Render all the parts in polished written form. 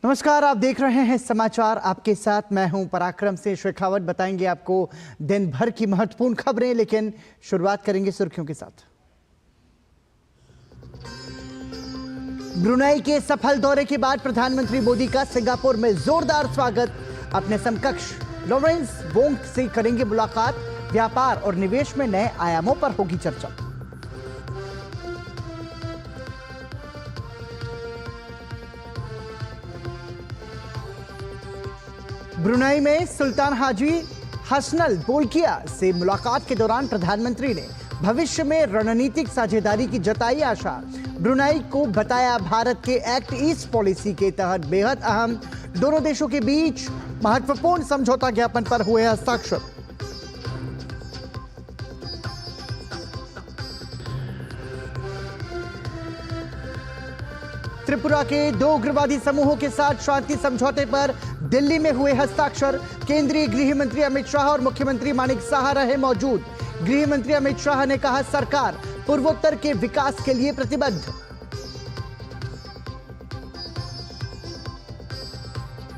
नमस्कार, आप देख रहे हैं समाचार। आपके साथ मैं हूं पराक्रम से शेखावत। बताएंगे आपको दिन भर की महत्वपूर्ण खबरें, लेकिन शुरुआत करेंगे सुर्खियों के साथ। ब्रुनेई के सफल दौरे के बाद प्रधानमंत्री मोदी का सिंगापुर में जोरदार स्वागत। अपने समकक्ष लॉरेंस वोंग से करेंगे मुलाकात। व्यापार और निवेश में नए आयामों पर होगी चर्चा। ब्रुनेई में सुल्तान हाजी हसनल बोल्किया से मुलाकात के दौरान प्रधानमंत्री ने भविष्य में रणनीतिक साझेदारी की जताई आशा। ब्रुनेई को बताया भारत के एक्ट ईस्ट पॉलिसी के तहत बेहद अहम। दोनों देशों के बीच महत्वपूर्ण समझौता ज्ञापन पर हुए हस्ताक्षर। त्रिपुरा के 2 उग्रवादी समूहों के साथ शांति समझौते पर दिल्ली में हुए हस्ताक्षर। केंद्रीय गृह मंत्री अमित शाह और मुख्यमंत्री मानिक साहा रहे मौजूद। गृह मंत्री अमित शाह ने कहा, सरकार पूर्वोत्तर के विकास के लिए प्रतिबद्ध।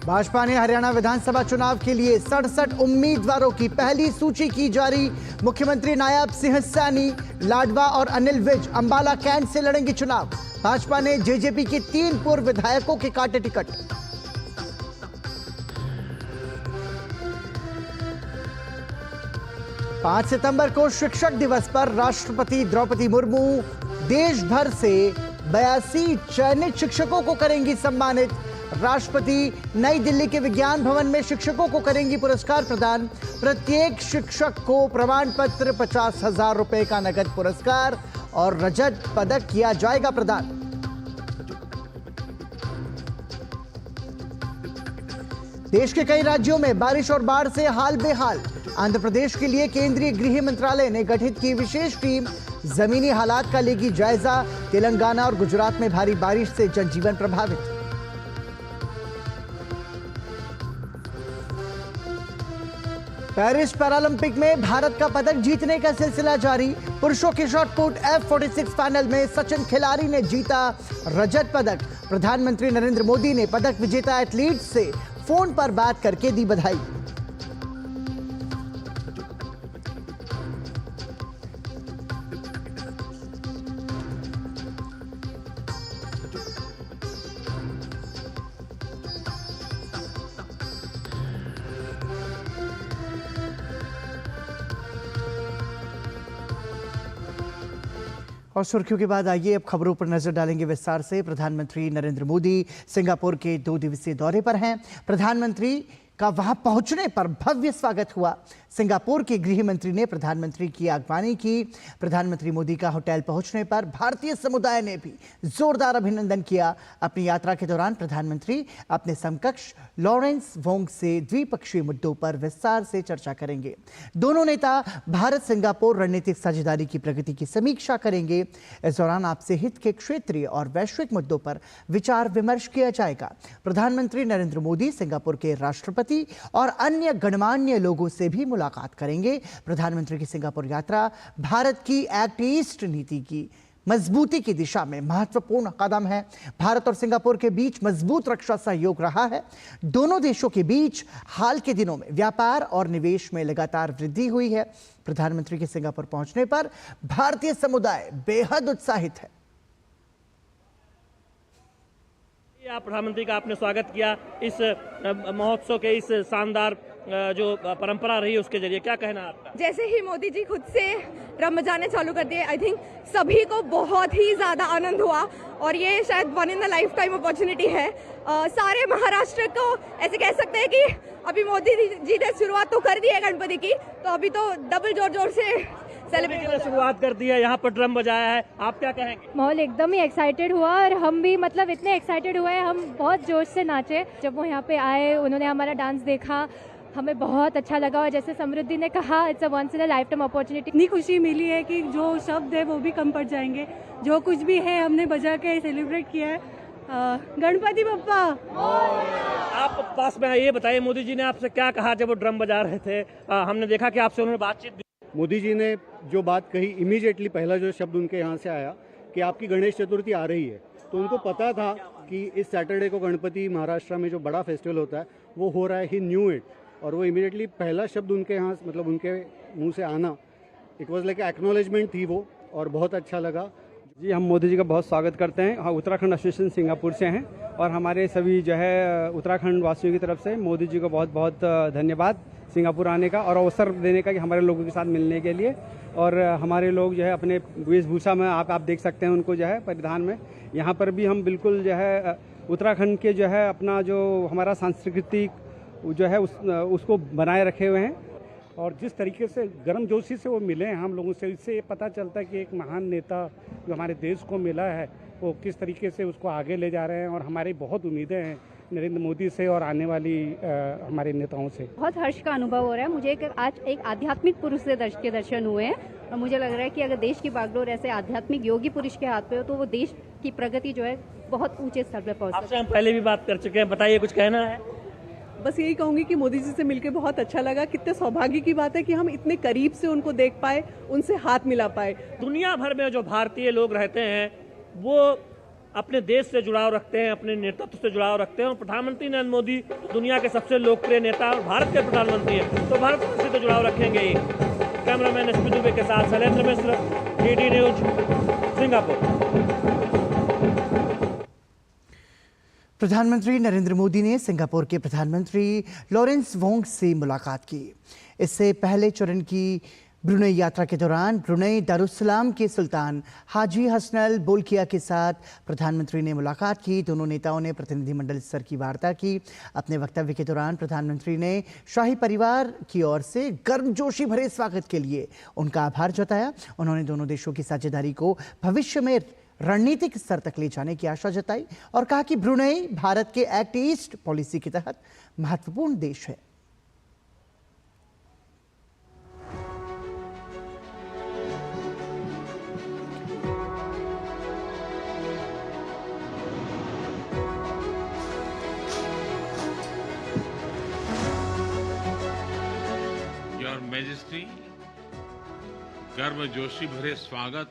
भाजपा ने हरियाणा विधानसभा चुनाव के लिए 67 उम्मीदवारों की पहली सूची की जारी। मुख्यमंत्री नायब सिंह सैनी, लाडवा और अनिल विज अंबाला कैंट से लड़ेंगे चुनाव। भाजपा ने जेजेपी के 3 पूर्व विधायकों के काटे टिकट। पांच सितंबर को शिक्षक दिवस पर राष्ट्रपति द्रौपदी मुर्मू देश भर से 82 चयनित शिक्षकों को करेंगी सम्मानित। राष्ट्रपति नई दिल्ली के विज्ञान भवन में शिक्षकों को करेंगी पुरस्कार प्रदान। प्रत्येक शिक्षक को प्रमाण पत्र, 50,000 रुपए का नगद पुरस्कार और रजत पदक किया जाएगा प्रदान। देश के कई राज्यों में बारिश और बाढ़ से हाल बेहाल। आंध्र प्रदेश के लिए केंद्रीय गृह मंत्रालय ने गठित की विशेष टीम, जमीनी हालात का लेगी जायजा। तेलंगाना और गुजरात में भारी बारिश से जनजीवन प्रभावित। पेरिस पैरालंपिक में भारत का पदक जीतने का सिलसिला जारी। पुरुषों के शॉटपुट F46 फाइनल में सचिन खिलाड़ी ने जीता रजत पदक। प्रधानमंत्री नरेंद्र मोदी ने पदक विजेता एथलीट से फोन पर बात करके दी बधाई। और सुर्खियों के बाद आइए अब खबरों पर नजर डालेंगे विस्तार से। प्रधानमंत्री नरेंद्र मोदी सिंगापुर के 2 दिवसीय दौरे पर हैं। प्रधानमंत्री का वहां पहुंचने पर भव्य स्वागत हुआ। सिंगापुर के गृह मंत्री ने प्रधानमंत्री की अगवानी की। प्रधानमंत्री मोदी का होटल पहुंचने पर भारतीय समुदाय ने भी जोरदार अभिनंदन किया। अपनी यात्रा के दौरान प्रधानमंत्री अपने समकक्ष लॉरेंस वोंग से द्विपक्षीय मुद्दों पर विस्तार से चर्चा करेंगे। दोनों नेता भारत सिंगापुर रणनीतिक साझेदारी की प्रगति की समीक्षा करेंगे। इस दौरान आपसी हित के क्षेत्रीय और वैश्विक मुद्दों पर विचार विमर्श किया जाएगा। प्रधानमंत्री नरेंद्र मोदी सिंगापुर के राष्ट्रपति और अन्य गणमान्य लोगों से भी मुलाकात करेंगे। प्रधानमंत्री की सिंगापुर यात्रा भारत की एक्ट ईस्ट नीति की मजबूती की दिशा में महत्वपूर्ण कदम है। भारत और सिंगापुर के बीच मजबूत रक्षा सहयोग रहा है। दोनों देशों के बीच हाल के दिनों में व्यापार और निवेश में लगातार वृद्धि हुई है। प्रधानमंत्री के सिंगापुर पहुंचने पर भारतीय समुदाय बेहद उत्साहित है। आप प्रधानमंत्री का आपने स्वागत किया इस महोत्सव के इस शानदार जो परंपरा रही उसके जरिए, क्या कहना आपका? जैसे ही मोदी जी खुद से ड्रम बजाने चालू कर दिए, आई थिंक सभी को बहुत ही ज्यादा आनंद हुआ और ये शायद one in the life time opportunity है। सारे महाराष्ट्र को ऐसे कह सकते हैं कि अभी मोदी जी ने शुरुआत तो कर दी है गणपति की, तो अभी तो डबल जोर से सेलिब्रेट शुरुआत कर दी है। यहाँ पर ड्रम बजाया है, आप क्या कहेंगे? माहौल एकदम ही एक्साइटेड हुआ और हम भी मतलब इतने एक्साइटेड हुए, हम बहुत जोश से नाचे जब वो यहाँ पे आए। उन्होंने हमारा डांस देखा, हमें बहुत अच्छा लगा। और जैसे समृद्धि ने कहा, it's a once in a life time opportunity. इतनी खुशी मिली है कि जो शब्द है वो भी कम पड़ जाएंगे। जो कुछ भी है हमने बजा के सेलिब्रेट किया है। गणपति बप्पा। आप पास में ये बताइए, मोदी जी ने आपसे क्या कहा जब वो ड्रम बजा रहे थे? हमने देखा कि आपसे उन्होंने बातचीत। मोदी जी ने जो बात कही, इमीडिएटली पहला जो शब्द उनके यहाँ से आया कि आपकी गणेश चतुर्थी आ रही है, तो उनको पता था कि इस सैटरडे को गणपति महाराष्ट्र में जो बड़ा फेस्टिवल होता है वो हो रहा है, ही न्यू इट। और वो इमीडिएटली पहला शब्द उनके यहाँ मतलब उनके मुंह से आना, इट वाज लाइक एक्नॉलेजमेंट थी वो, और बहुत अच्छा लगा। जी, हम मोदी जी का बहुत स्वागत करते हैं। हाँ, उत्तराखंड एसोसिएशन सिंगापुर से हैं और हमारे सभी जो है उत्तराखंड वासियों की तरफ से मोदी जी को बहुत बहुत धन्यवाद सिंगापुर आने का और अवसर देने का कि हमारे लोगों के साथ मिलने के लिए। और हमारे लोग जो है अपने वेशभूषा में आप देख सकते हैं उनको जो है परिधान में, यहाँ पर भी हम बिल्कुल जो है उत्तराखंड के जो है अपना जो हमारा सांस्कृतिक जो है उसको बनाए रखे हुए हैं। और जिस तरीके से गर्मजोशी से वो मिले हैं हम लोगों से, इससे ये पता चलता है कि एक महान नेता जो हमारे देश को मिला है वो किस तरीके से उसको आगे ले जा रहे हैं। और हमारी बहुत उम्मीदें हैं नरेंद्र मोदी से और आने वाली हमारे नेताओं से। बहुत हर्ष का अनुभव हो रहा है मुझे। आज एक आध्यात्मिक पुरुष से के दर्शन हुए हैं और मुझे लग रहा है कि अगर देश की बागडोर ऐसे आध्यात्मिक योगी पुरुष के हाथ पे हो तो वो देश की प्रगति जो है बहुत ऊंचे स्तर पर पहुंच सकती है। आपसे हम पहले भी बात कर चुके हैं, बताइए कुछ कहना है? बस यही कहूंगी कि मोदी जी से मिलकर बहुत अच्छा लगा। कितने सौभाग्य की बात है कि हम इतने करीब से उनको देख पाए, उनसे हाथ मिला पाए। दुनिया भर में जो भारतीय लोग रहते हैं वो अपने देश से जुड़ाव रखते हैं, अपने नेतृत्व से जुड़ाव रखते हैं। और प्रधानमंत्री नरेंद्र मोदी दुनिया के सबसे लोकप्रिय नेता और भारत के प्रधानमंत्री हैं, तो भारत से तो जुड़ाव रखेंगे ही। कैमरामैन एसपी दुबे के साथ शैलेंद्र मिश्र, डीडी न्यूज, सिंगापुर। प्रधानमंत्री नरेंद्र मोदी ने सिंगापुर के प्रधानमंत्री लॉरेंस वोंग से मुलाकात की। इससे पहले चरण की ब्रुनेई यात्रा के दौरान ब्रुनेई दारुस्सलाम के सुल्तान हाजी हसनल बोल्किया के साथ प्रधानमंत्री ने मुलाकात की। दोनों नेताओं ने प्रतिनिधिमंडल स्तर की वार्ता की। अपने वक्तव्य के दौरान प्रधानमंत्री ने शाही परिवार की ओर से गर्मजोशी भरे स्वागत के लिए उनका आभार जताया। उन्होंने दोनों देशों की साझेदारी को भविष्य में रणनीतिक स्तर तक ले जाने की आशा जताई और कहा कि ब्रुनेई भारत के एक्ट ईस्ट पॉलिसी के तहत महत्वपूर्ण देश है। योर मैजेस्टी, गर्मजोशी भरे स्वागत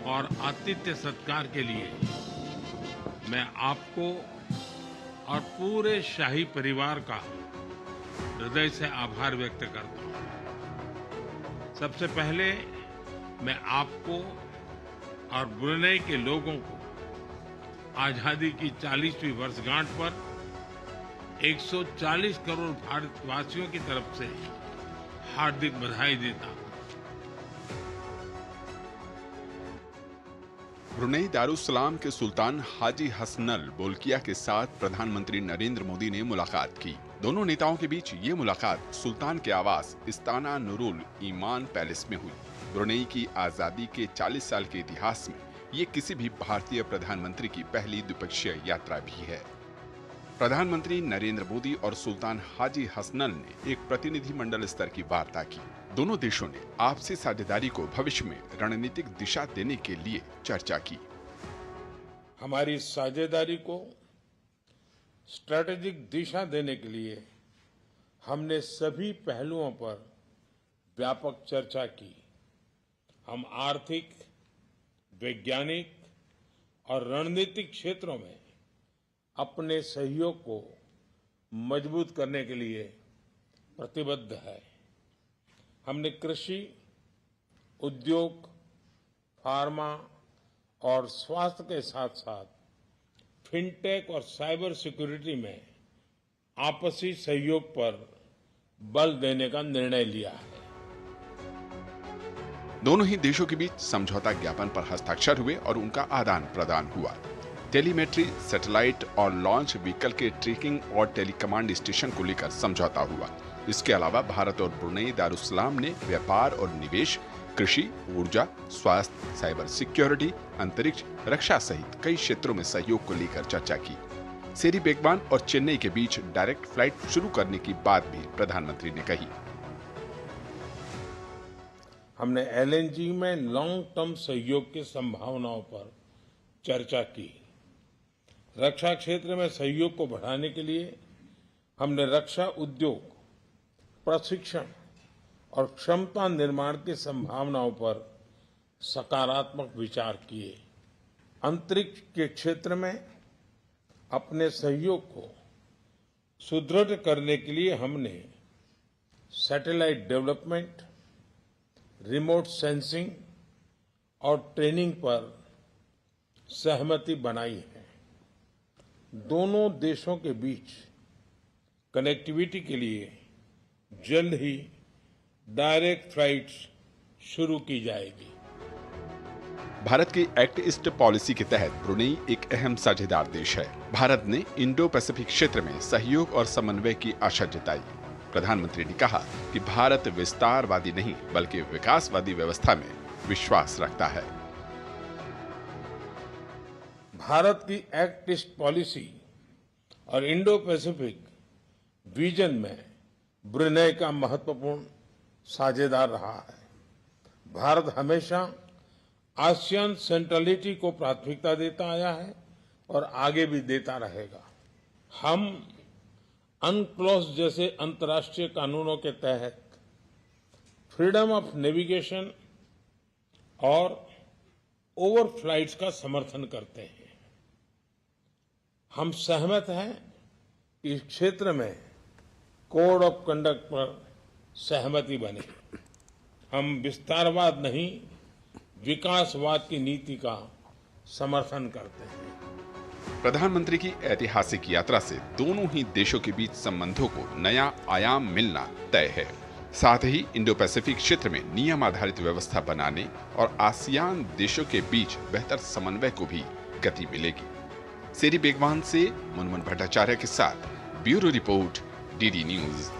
और आतिथ्य सत्कार के लिए मैं आपको और पूरे शाही परिवार का हृदय से आभार व्यक्त करता हूं। सबसे पहले मैं आपको और ब्रुनेई के लोगों को आजादी की 40वीं वर्षगांठ पर 140 करोड़ भारतवासियों की तरफ से हार्दिक बधाई देता हूं। ब्रुनेई दारुस्सलाम के सुल्तान हाजी हसनल बोल्किया के साथ प्रधानमंत्री नरेंद्र मोदी ने मुलाकात की। दोनों नेताओं के बीच ये मुलाकात सुल्तान के आवास इस्ताना नुरुल ईमान पैलेस में हुई। ब्रुनेई की आजादी के 40 साल के इतिहास में ये किसी भी भारतीय प्रधानमंत्री की पहली द्विपक्षीय यात्रा भी है। प्रधानमंत्री नरेंद्र मोदी और सुल्तान हाजी हसनल ने एक प्रतिनिधिमंडल स्तर की वार्ता की। दोनों देशों ने आपसी साझेदारी को भविष्य में रणनीतिक दिशा देने के लिए चर्चा की। हमारी साझेदारी को स्ट्रैटेजिक दिशा देने के लिए हमने सभी पहलुओं पर व्यापक चर्चा की। हम आर्थिक, वैज्ञानिक और रणनीतिक क्षेत्रों में अपने सहयोग को मजबूत करने के लिए प्रतिबद्ध है। हमने कृषि, उद्योग, फार्मा और स्वास्थ्य के साथ साथ फिनटेक और साइबर सिक्योरिटी में आपसी सहयोग पर बल देने का निर्णय लिया है। दोनों ही देशों के बीच समझौता ज्ञापन पर हस्ताक्षर हुए और उनका आदान प्रदान हुआ। टेलीमेट्री, सैटेलाइट और लॉन्च व्हीकल के ट्रैकिंग और टेलीकमांड स्टेशन को लेकर समझौता हुआ। इसके अलावा भारत और ब्रुनेई दारुस्सलाम ने व्यापार और निवेश, कृषि, ऊर्जा, स्वास्थ्य, साइबर सिक्योरिटी, अंतरिक्ष, रक्षा सहित कई क्षेत्रों में सहयोग को लेकर चर्चा की। सेरी बेगवान और चेन्नई के बीच डायरेक्ट फ्लाइट शुरू करने की बात भी प्रधानमंत्री ने कही। हमने एलएनजी में लॉन्ग टर्म सहयोग की संभावनाओं पर चर्चा की। रक्षा क्षेत्र में सहयोग को बढ़ाने के लिए हमने रक्षा उद्योग, प्रशिक्षण और क्षमता निर्माण की संभावनाओं पर सकारात्मक विचार किए। अंतरिक्ष के क्षेत्र में अपने सहयोग को सुदृढ़ करने के लिए हमने सैटेलाइट डेवलपमेंट, रिमोट सेंसिंग और ट्रेनिंग पर सहमति बनाई है। दोनों देशों के बीच कनेक्टिविटी के लिए जल्द ही डायरेक्ट फ्लाइट्स शुरू की जाएगी। भारत की एक्ट ईस्ट पॉलिसी के तहत ब्रुनेई एक अहम साझेदार देश है। भारत ने इंडो पैसिफिक क्षेत्र में सहयोग और समन्वय की आशा जताई। प्रधानमंत्री ने कहा कि भारत विस्तारवादी नहीं बल्कि विकासवादी व्यवस्था में विश्वास रखता है। भारत की एक्ट ईस्ट पॉलिसी और इंडो पैसिफिक विजन में ब्रुनेई का महत्वपूर्ण साझेदार रहा है। भारत हमेशा आसियान सेंट्रलिटी को प्राथमिकता देता आया है और आगे भी देता रहेगा। हम अनक्लॉस जैसे अंतर्राष्ट्रीय कानूनों के तहत फ्रीडम ऑफ नेविगेशन और ओवरफ्लाइट्स का समर्थन करते हैं। हम सहमत हैं कि इस क्षेत्र में कोड ऑफ कंडक्ट पर सहमति बने। हम विस्तारवाद नहीं विकासवाद की नीति का समर्थन करते हैं। प्रधानमंत्री की ऐतिहासिक यात्रा से दोनों ही देशों के बीच संबंधों को नया आयाम मिलना तय है। साथ ही इंडो पैसिफिक क्षेत्र में नियम आधारित व्यवस्था बनाने और आसियान देशों के बीच बेहतर समन्वय को भी गति मिलेगी। सेरी बेगवान से मुनमुन भट्टाचार्य के साथ bureau report, DD news.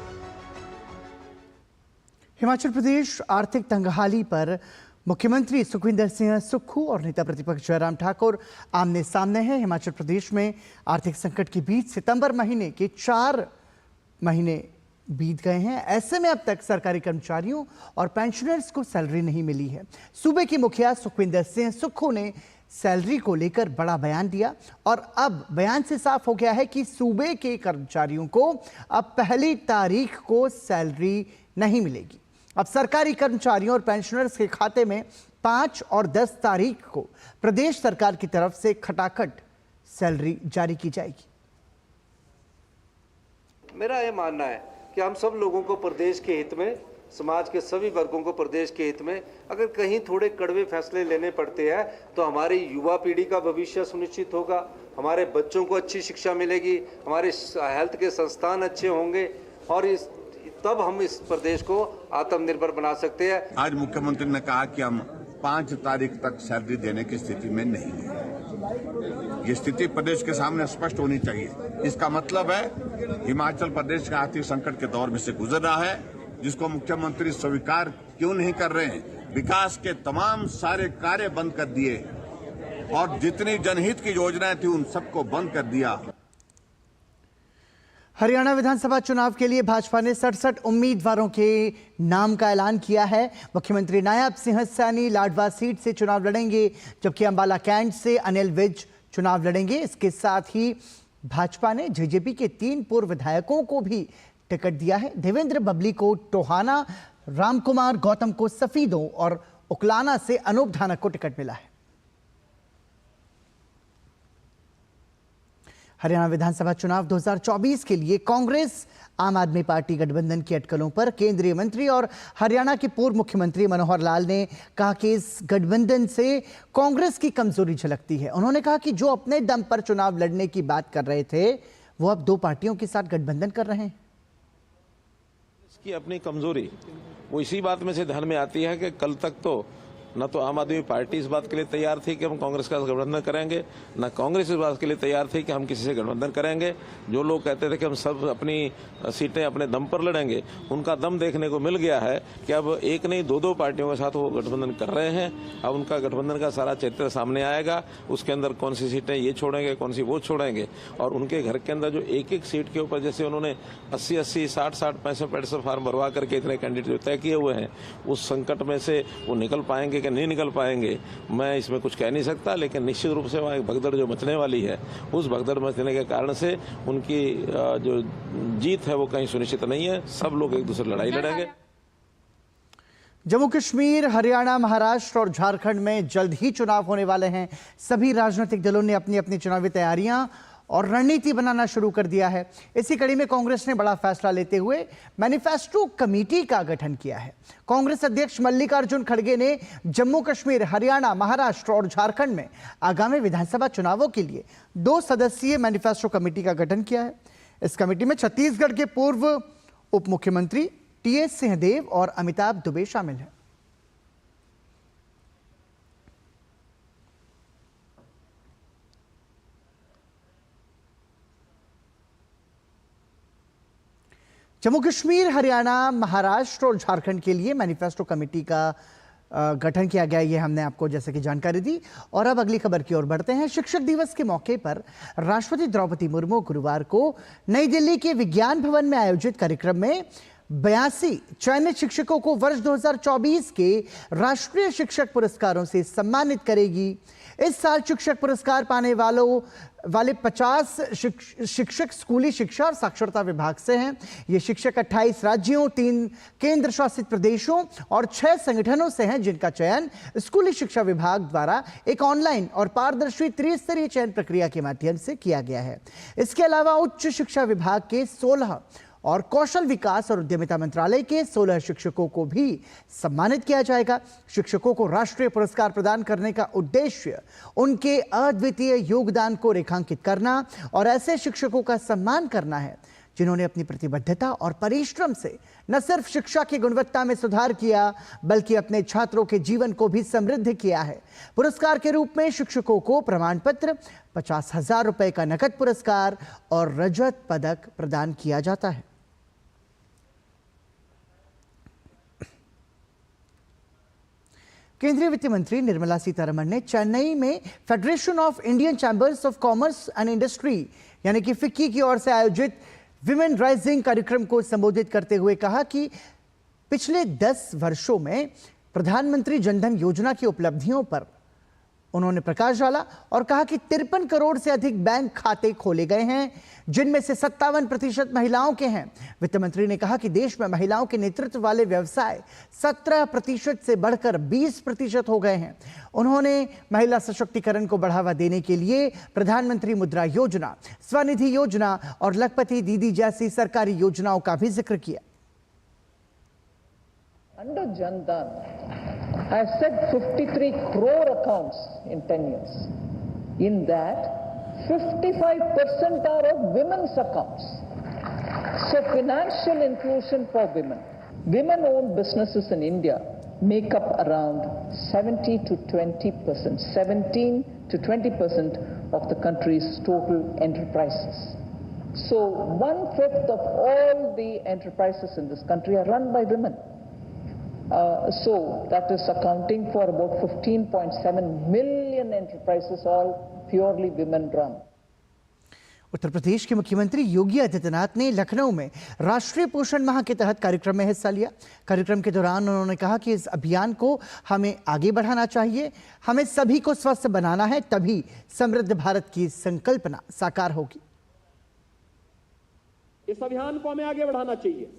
Himachal Pradesh आर्थिक तंगहाली पर मुख्यमंत्री सुखविंदर सिंह सुक्खू और नेता प्रतिपक्ष जयराम ठाकुर आमने सामने हैं। हिमाचल प्रदेश में आर्थिक संकट के बीच सितंबर महीने के 4 महीने बीत गए हैं। ऐसे में अब तक सरकारी कर्मचारियों और पेंशनर्स को सैलरी नहीं मिली है। सूबे के मुखिया सुखविंदर सिंह सुक्खू ने सैलरी को लेकर बड़ा बयान दिया और अब बयान से साफ हो गया है कि सूबे के कर्मचारियों को अब 1 तारीख को सैलरी नहीं मिलेगी। अब सरकारी कर्मचारियों और पेंशनर्स के खाते में 5 और 10 तारीख को प्रदेश सरकार की तरफ से खटाखट सैलरी जारी की जाएगी। मेरा ये मानना है कि हम सब लोगों को प्रदेश के हित में, समाज के सभी वर्गों को प्रदेश के हित में अगर कहीं थोड़े कड़वे फैसले लेने पड़ते हैं तो हमारी युवा पीढ़ी का भविष्य सुनिश्चित होगा, हमारे बच्चों को अच्छी शिक्षा मिलेगी, हमारे हेल्थ के संस्थान अच्छे होंगे और तब हम इस प्रदेश को आत्मनिर्भर बना सकते हैं। आज मुख्यमंत्री ने कहा कि हम 5 तारीख तक सैलरी देने की स्थिति में नहीं है। ये स्थिति प्रदेश के सामने स्पष्ट होनी चाहिए। इसका मतलब है हिमाचल प्रदेश का आर्थिक संकट के दौर में से गुजर रहा है, जिसको मुख्यमंत्री स्वीकार क्यों नहीं कर रहे हैं। विकास के तमाम सारे कार्य बंद कर दिए और जितनी जनहित की योजनाएं थी उन सबको बंद कर दिया। हरियाणा विधानसभा चुनाव के लिए भाजपा ने 67 उम्मीदवारों के नाम का ऐलान किया है। मुख्यमंत्री नायब सिंह सैनी लाडवा सीट से चुनाव लड़ेंगे, जबकि अंबाला कैंट से अनिल विज चुनाव लड़ेंगे। इसके साथ ही भाजपा ने जेजेपी के 3 पूर्व विधायकों को भी टिकट दिया है। देवेंद्र बबली को टोहाना, रामकुमार गौतम को सफीदों और उकलाना से अनूप धानक को टिकट मिला है। हरियाणा विधानसभा चुनाव 2024 के लिए कांग्रेस आम आदमी पार्टी गठबंधन की अटकलों पर केंद्रीय मंत्री और हरियाणा के पूर्व मुख्यमंत्री मनोहर लाल ने कहा कि इस गठबंधन से कांग्रेस की कमजोरी झलकती है। उन्होंने कहा कि जो अपने दम पर चुनाव लड़ने की बात कर रहे थे वो अब 2 पार्टियों के साथ गठबंधन कर रहे हैं। इसकी अपनी कमजोरी वो इसी बात में से ध्यान में आती है कि कल तक तो न तो आम आदमी पार्टी इस बात के लिए तैयार थी कि हम कांग्रेस का गठबंधन करेंगे, न कांग्रेस इस बात के लिए तैयार थी कि हम किसी से गठबंधन करेंगे। जो लोग कहते थे कि हम सब अपनी सीटें अपने दम पर लड़ेंगे, उनका दम देखने को मिल गया है कि अब एक नहीं 2-2 पार्टियों के साथ वो गठबंधन कर रहे हैं। अब उनका गठबंधन का सारा चित्र सामने आएगा। उसके अंदर कौन सी सीटें ये छोड़ेंगे, कौन सी वो छोड़ेंगे, और उनके घर के अंदर जो एक सीट के ऊपर जैसे उन्होंने 80-80, 60-60 पैसे फार्म भरवा करके इतने कैंडिडेट तय किए हुए हैं, उस संकट में से वो निकल पाएंगे कि नहीं निकल पाएंगे, मैं इसमें कुछ कह नहीं सकता। लेकिन निश्चित रूप से वहाँ एक भगदड़ जो मचने वाली है, उस भगदड़ मचने के कारण से उनकी जो जीत है वो कहीं सुनिश्चित नहीं है। सब लोग एक दूसरे लड़ाई लड़ेंगे। जम्मू कश्मीर, हरियाणा, महाराष्ट्र और झारखंड में जल्द ही चुनाव होने वाले हैं। सभी राजनीतिक दलों ने अपनी अपनी चुनावी तैयारियां और रणनीति बनाना शुरू कर दिया है। इसी कड़ी में कांग्रेस ने बड़ा फैसला लेते हुए मैनिफेस्टो कमेटी का गठन किया है। कांग्रेस अध्यक्ष मल्लिकार्जुन खड़गे ने जम्मू कश्मीर, हरियाणा, महाराष्ट्र और झारखंड में आगामी विधानसभा चुनावों के लिए 2 सदस्यीय मैनिफेस्टो कमेटी का गठन किया है। इस कमेटी में छत्तीसगढ़ के पूर्व उप मुख्यमंत्री टीएस सिंहदेव और अमिताभ दुबे शामिल हैं। जम्मू कश्मीर, हरियाणा, महाराष्ट्र और झारखंड के लिए मैनिफेस्टो कमेटी का गठन किया गया, ये हमने आपको जैसे कि जानकारी दी। और अब अगली खबर की ओर बढ़ते हैं। शिक्षक दिवस के मौके पर राष्ट्रपति द्रौपदी मुर्मू गुरुवार को नई दिल्ली के विज्ञान भवन में आयोजित कार्यक्रम में 82 चयनित शिक्षकों को वर्ष 2024 के राष्ट्रीय शिक्षक पुरस्कारों से सम्मानित करेगी। इस साल शिक्षक पुरस्कार पाने वाले 50 शिक्षक स्कूली शिक्षा और साक्षरता विभाग से हैं। ये शिक्षक 28 राज्यों, 3 केंद्र शासित प्रदेशों और 6 संगठनों से हैं, जिनका चयन स्कूली शिक्षा विभाग द्वारा एक ऑनलाइन और पारदर्शी त्रिस्तरीय चयन प्रक्रिया के माध्यम से किया गया है। इसके अलावा उच्च शिक्षा विभाग के 16 और कौशल विकास और उद्यमिता मंत्रालय के 16 शिक्षकों को भी सम्मानित किया जाएगा। शिक्षकों को राष्ट्रीय पुरस्कार प्रदान करने का उद्देश्य उनके अद्वितीय योगदान को रेखांकित करना और ऐसे शिक्षकों का सम्मान करना है जिन्होंने अपनी प्रतिबद्धता और परिश्रम से न सिर्फ शिक्षा की गुणवत्ता में सुधार किया, बल्कि अपने छात्रों के जीवन को भी समृद्ध किया है। पुरस्कार के रूप में शिक्षकों को प्रमाण पत्र, 50,000 रुपए का नकद पुरस्कार और रजत पदक प्रदान किया जाता है। केंद्रीय वित्त मंत्री निर्मला सीतारमण ने चेन्नई में federation of Indian chambers of commerce and industry यानी कि फिक्की की ओर से आयोजित विमेन राइजिंग कार्यक्रम को संबोधित करते हुए कहा कि पिछले 10 वर्षों में प्रधानमंत्री जनधन योजना की उपलब्धियों पर उन्होंने प्रकाश डाला और कहा कि 53 करोड़ से अधिक बैंक खाते खोले गए हैं, जिनमें से 57% महिलाओं के हैं। वित्त मंत्री ने कहा कि देश में महिलाओं के नेतृत्व वाले व्यवसाय 17% से बढ़कर 20% हो गए हैं। उन्होंने महिला सशक्तिकरण को बढ़ावा देने के लिए प्रधानमंत्री मुद्रा योजना, स्वनिधि योजना और लखपति दीदी जैसी सरकारी योजनाओं का भी जिक्र किया। Under Jan-Dhan, I have set 53 crore accounts in 10 years. In that, 55% are of women's accounts. So financial inclusion for women. Women-owned businesses in India make up around 17 to 20% of the country's total enterprises. So 1/5 of all the enterprises in this country are run by women. So that is accounting for about 15.7 million enterprises, all purely women run. Uttar Pradesh के मुख्यमंत्री योगी आदित्यनाथ ने लखनऊ में राष्ट्रीय पोषण माह के तहत कार्यक्रम में हिस्सा लिया। कार्यक्रम के दौरान उन्होंने कहा कि इस अभियान को हमें आगे बढ़ाना चाहिए, हमें सभी को स्वस्थ बनाना है, तभी समृद्ध भारत की संकल्पना साकार होगी। इस अभियान को हमें आगे बढ़ाना चाहिए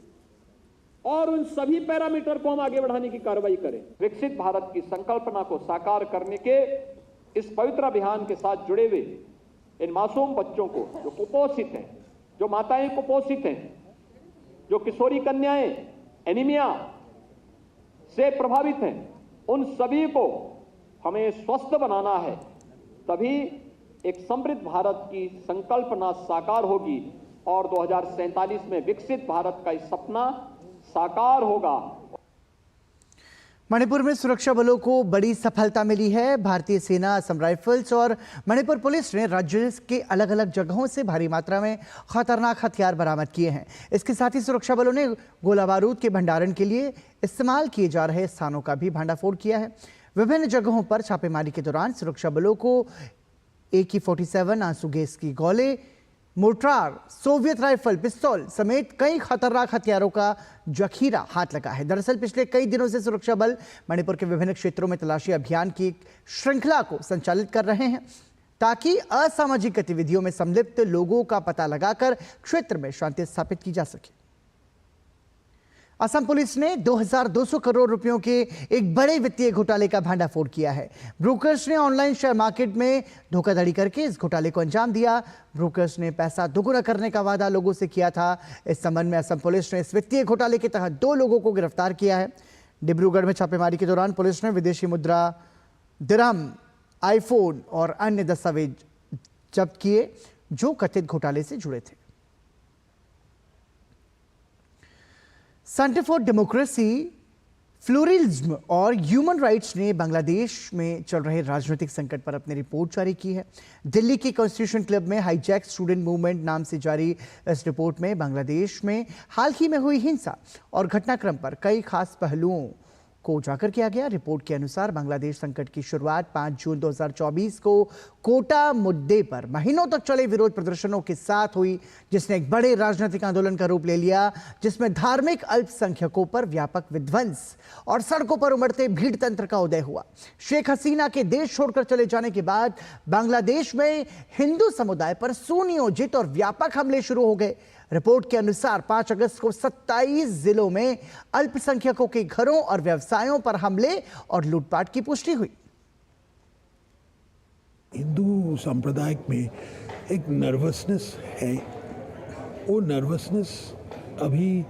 और उन सभी पैरामीटर को हम आगे बढ़ाने की कार्रवाई करें। विकसित भारत की संकल्पना को साकार करने के इस पवित्र अभियान के साथ जुड़े हुए इन मासूम बच्चों को जो कुपोषित हैं, जो माताएं कुपोषित हैं, जो किशोरी कन्याएं एनीमिया से प्रभावित हैं, उन सभी को हमें स्वस्थ बनाना है, तभी एक समृद्ध भारत की संकल्पना साकार होगी और 2047 में विकसित भारत का इस सपना साकार होगा। मणिपुर में सुरक्षा बलों को बड़ी सफलता मिली है। भारतीय सेना, असम राइफल्स और मणिपुर पुलिस ने राज्य के अलग अलग जगहों से भारी मात्रा में खतरनाक हथियार बरामद किए हैं। इसके साथ ही सुरक्षा बलों ने गोला बारूद के भंडारण के लिए इस्तेमाल किए जा रहे स्थानों का भी भंडाफोड़ किया है। विभिन्न जगहों पर छापेमारी के दौरान सुरक्षा बलों को AK-47 आंसू गैस की गोले, मोर्टार, सोवियत राइफल, पिस्तौल समेत कई खतरनाक हथियारों का जखीरा हाथ लगा है। दरअसल पिछले कई दिनों से सुरक्षा बल मणिपुर के विभिन्न क्षेत्रों में तलाशी अभियान की एक श्रृंखला को संचालित कर रहे हैं ताकि असामाजिक गतिविधियों में संलिप्त लोगों का पता लगाकर क्षेत्र में शांति स्थापित की जा सके। असम पुलिस ने 2200 करोड़ रुपयों के एक बड़े वित्तीय घोटाले का भंडाफोड़ किया है। ब्रोकर्स ने ऑनलाइन शेयर मार्केट में धोखाधड़ी करके इस घोटाले को अंजाम दिया। ब्रोकर्स ने पैसा दोगुना करने का वादा लोगों से किया था। इस संबंध में असम पुलिस ने इस वित्तीय घोटाले के तहत 2 लोगों को गिरफ्तार किया है। डिब्रूगढ़ में छापेमारी के दौरान पुलिस ने विदेशी मुद्रा, दिरहम, आईफोन और अन्य दस्तावेज जब्त किए जो कथित घोटाले से जुड़े थे। सेंटर फॉर डेमोक्रेसी, प्लूरलिज्म और ह्यूमन राइट्स ने बांग्लादेश में चल रहे राजनीतिक संकट पर अपनी रिपोर्ट जारी की है। दिल्ली के कॉन्स्टिट्यूशन क्लब में हाईजैक स्टूडेंट मूवमेंट नाम से जारी इस रिपोर्ट में बांग्लादेश में हाल ही में हुई हिंसा और घटनाक्रम पर कई खास पहलुओं को उजागर किया गया। रिपोर्ट के अनुसार बांग्लादेश संकट की शुरुआत 5 जून 2024 को कोटा मुद्दे पर महीनों तक चले विरोध प्रदर्शनों के साथ हुई, जिसने एक बड़े राजनीतिक आंदोलन का रूप ले लिया, जिसमें धार्मिक अल्पसंख्यकों पर व्यापक विध्वंस और सड़कों पर उमड़ते भीड़ तंत्र का उदय हुआ। शेख हसीना के देश छोड़कर चले जाने के बाद बांग्लादेश में हिंदू समुदाय पर सुनियोजित और व्यापक हमले शुरू हो गए। रिपोर्ट के अनुसार 5 अगस्त को 27 जिलों में अल्पसंख्यकों के घरों और व्यवसायों पर हमले और लूटपाट की पुष्टि हुई। हिंदू संप्रदाय में एक नर्वसनेस है, वो नर्वसनेस अभी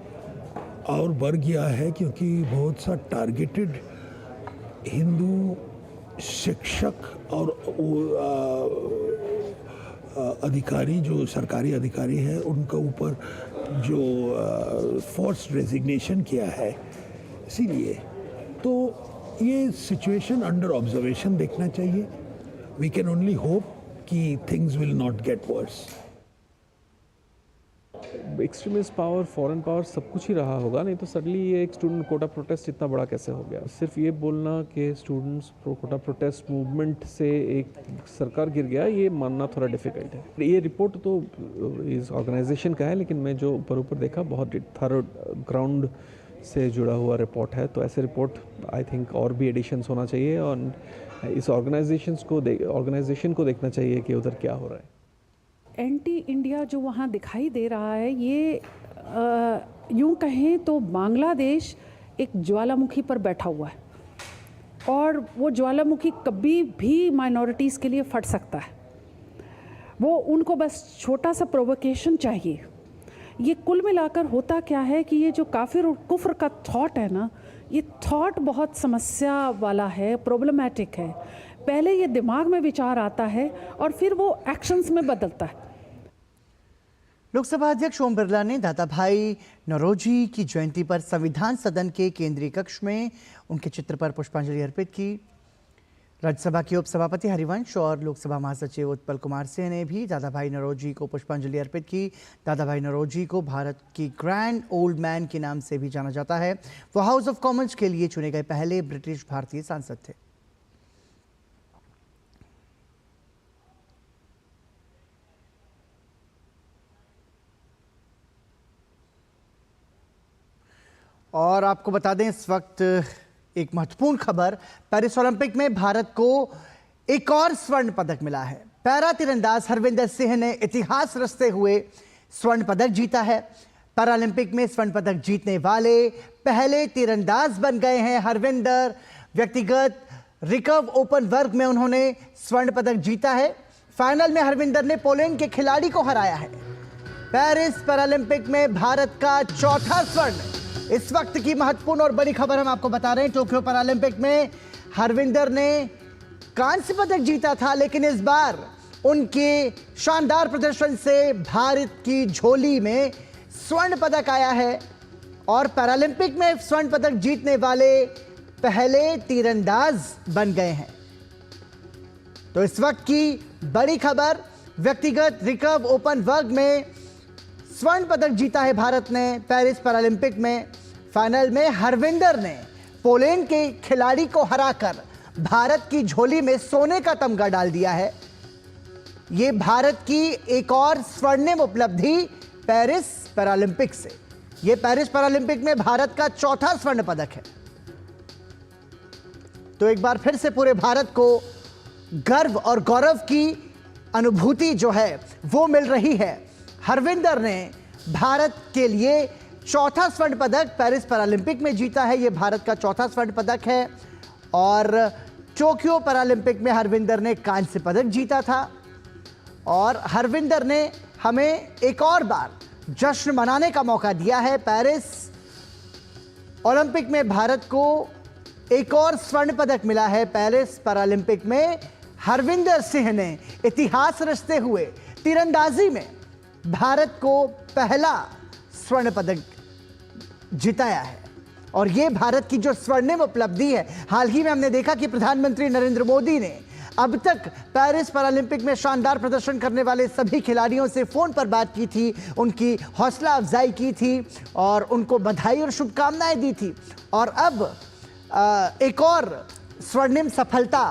और बढ़ गया है क्योंकि बहुत सा टारगेटेड हिंदू शिक्षक और अधिकारी जो सरकारी अधिकारी है उनके ऊपर जो फोर्स रेजिग्नेशन किया है, इसीलिए तो ये सिचुएशन अंडर ऑब्जर्वेशन देखना चाहिए। वी कैन ओनली होप कि things will not get worse. Extremist power, foreign power सब कुछ ही रहा होगा, नहीं तो सडनली ये एक स्टूडेंट कोटा प्रोटेस्ट इतना बड़ा कैसे हो गया। सिर्फ ये बोलना कि students pro quota protest movement से एक सरकार गिर गया, ये मानना थोड़ा डिफिकल्ट है। ये रिपोर्ट तो इस ऑर्गेनाइजेशन का है, लेकिन मैं जो ऊपर देखा बहुत थरो ग्राउंड से जुड़ा हुआ रिपोर्ट है, तो ऐसे रिपोर्ट आई थिंक और भी एडिशंस होना चाहिए और इस ऑर्गेनाइजेशन को देखना चाहिए कि उधर क्या हो रहा है। एंटी इंडिया जो वहाँ दिखाई दे रहा है, ये यूँ कहें तो बांग्लादेश एक ज्वालामुखी पर बैठा हुआ है और वो ज्वालामुखी कभी भी माइनॉरिटीज़ के लिए फट सकता है। वो उनको बस छोटा सा प्रोवोकेशन चाहिए। ये कुल मिलाकर होता क्या है कि ये जो काफिर और कुफ्र का थॉट है ना, ये थॉट बहुत समस्या वाला है, प्रॉब्लमैटिक है। पहले ये दिमाग में विचार आता है और फिर वो एक्शंस में बदलता है। लोकसभा अध्यक्ष ओम बिरला ने दादा भाई नौरोजी की जयंती पर संविधान सदन के केंद्रीय कक्ष में उनके चित्र पर पुष्पांजलि अर्पित की। राज्यसभा के उपसभापति हरिवंश और लोकसभा महासचिव उत्पल कुमार सिंह ने भी दादा भाई नौरोजी को पुष्पांजलि अर्पित की। दादा भाई नौरोजी को भारत की ग्रैंड ओल्ड मैन के नाम से भी जाना जाता है। वो हाउस ऑफ कॉमन्स के लिए चुने गए पहले ब्रिटिश भारतीय सांसद थे। और आपको बता दें इस वक्त एक महत्वपूर्ण खबर, पेरिस ओलंपिक में भारत को एक और स्वर्ण पदक मिला है। पैरा तीरंदाज हरविंदर सिंह ने इतिहास रचते हुए स्वर्ण पदक जीता है। पैरालंपिक में स्वर्ण पदक जीतने वाले पहले तीरंदाज बन गए हैं हरविंदर। व्यक्तिगत रिकर्व ओपन वर्ग में उन्होंने स्वर्ण पदक जीता है। फाइनल में हरविंदर ने पोलैंड के खिलाड़ी को हराया है। पेरिस पैरालंपिक में भारत का चौथा स्वर्ण। इस वक्त की महत्वपूर्ण और बड़ी खबर हम आपको बता रहे हैं। टोक्यो पैरालंपिक में हरविंदर ने कांस्य पदक जीता था, लेकिन इस बार उनके शानदार प्रदर्शन से भारत की झोली में स्वर्ण पदक आया है और पैरालंपिक में स्वर्ण पदक जीतने वाले पहले तीरंदाज बन गए हैं। तो इस वक्त की बड़ी खबर, व्यक्तिगत रिकर्व ओपन वर्ग में स्वर्ण पदक जीता है भारत ने पेरिस पैरालंपिक में। फाइनल में हरविंदर ने पोलैंड के खिलाड़ी को हराकर भारत की झोली में सोने का तमगा डाल दिया है। यह भारत की एक और स्वर्णिम उपलब्धि पेरिस पैरालंपिक से। यह पेरिस पैरालंपिक में भारत का चौथा स्वर्ण पदक है। तो एक बार फिर से पूरे भारत को गर्व और गौरव की अनुभूति जो है वो मिल रही है। हरविंदर ने भारत के लिए चौथा स्वर्ण पदक पेरिस पैरालंपिक में जीता है। यह भारत का चौथा स्वर्ण पदक है। और टोक्यो पैरालंपिक में हरविंदर ने कांस्य पदक जीता था। और हरविंदर ने हमें एक और बार जश्न मनाने का मौका दिया है। पेरिस ओलंपिक में भारत को एक और स्वर्ण पदक मिला है। पेरिस पैरालंपिक में हरविंदर सिंह ने इतिहास रचते हुए तीरंदाजी में भारत को पहला स्वर्ण पदक जिताया है। और यह भारत की जो स्वर्णिम उपलब्धि है। हाल ही में हमने देखा कि प्रधानमंत्री नरेंद्र मोदी ने अब तक पेरिस पैरालंपिक में शानदार प्रदर्शन करने वाले सभी खिलाड़ियों से फोन पर बात की थी, उनकी हौसला अफजाई की थी और उनको बधाई और शुभकामनाएं दी थी। और अब एक और स्वर्णिम सफलता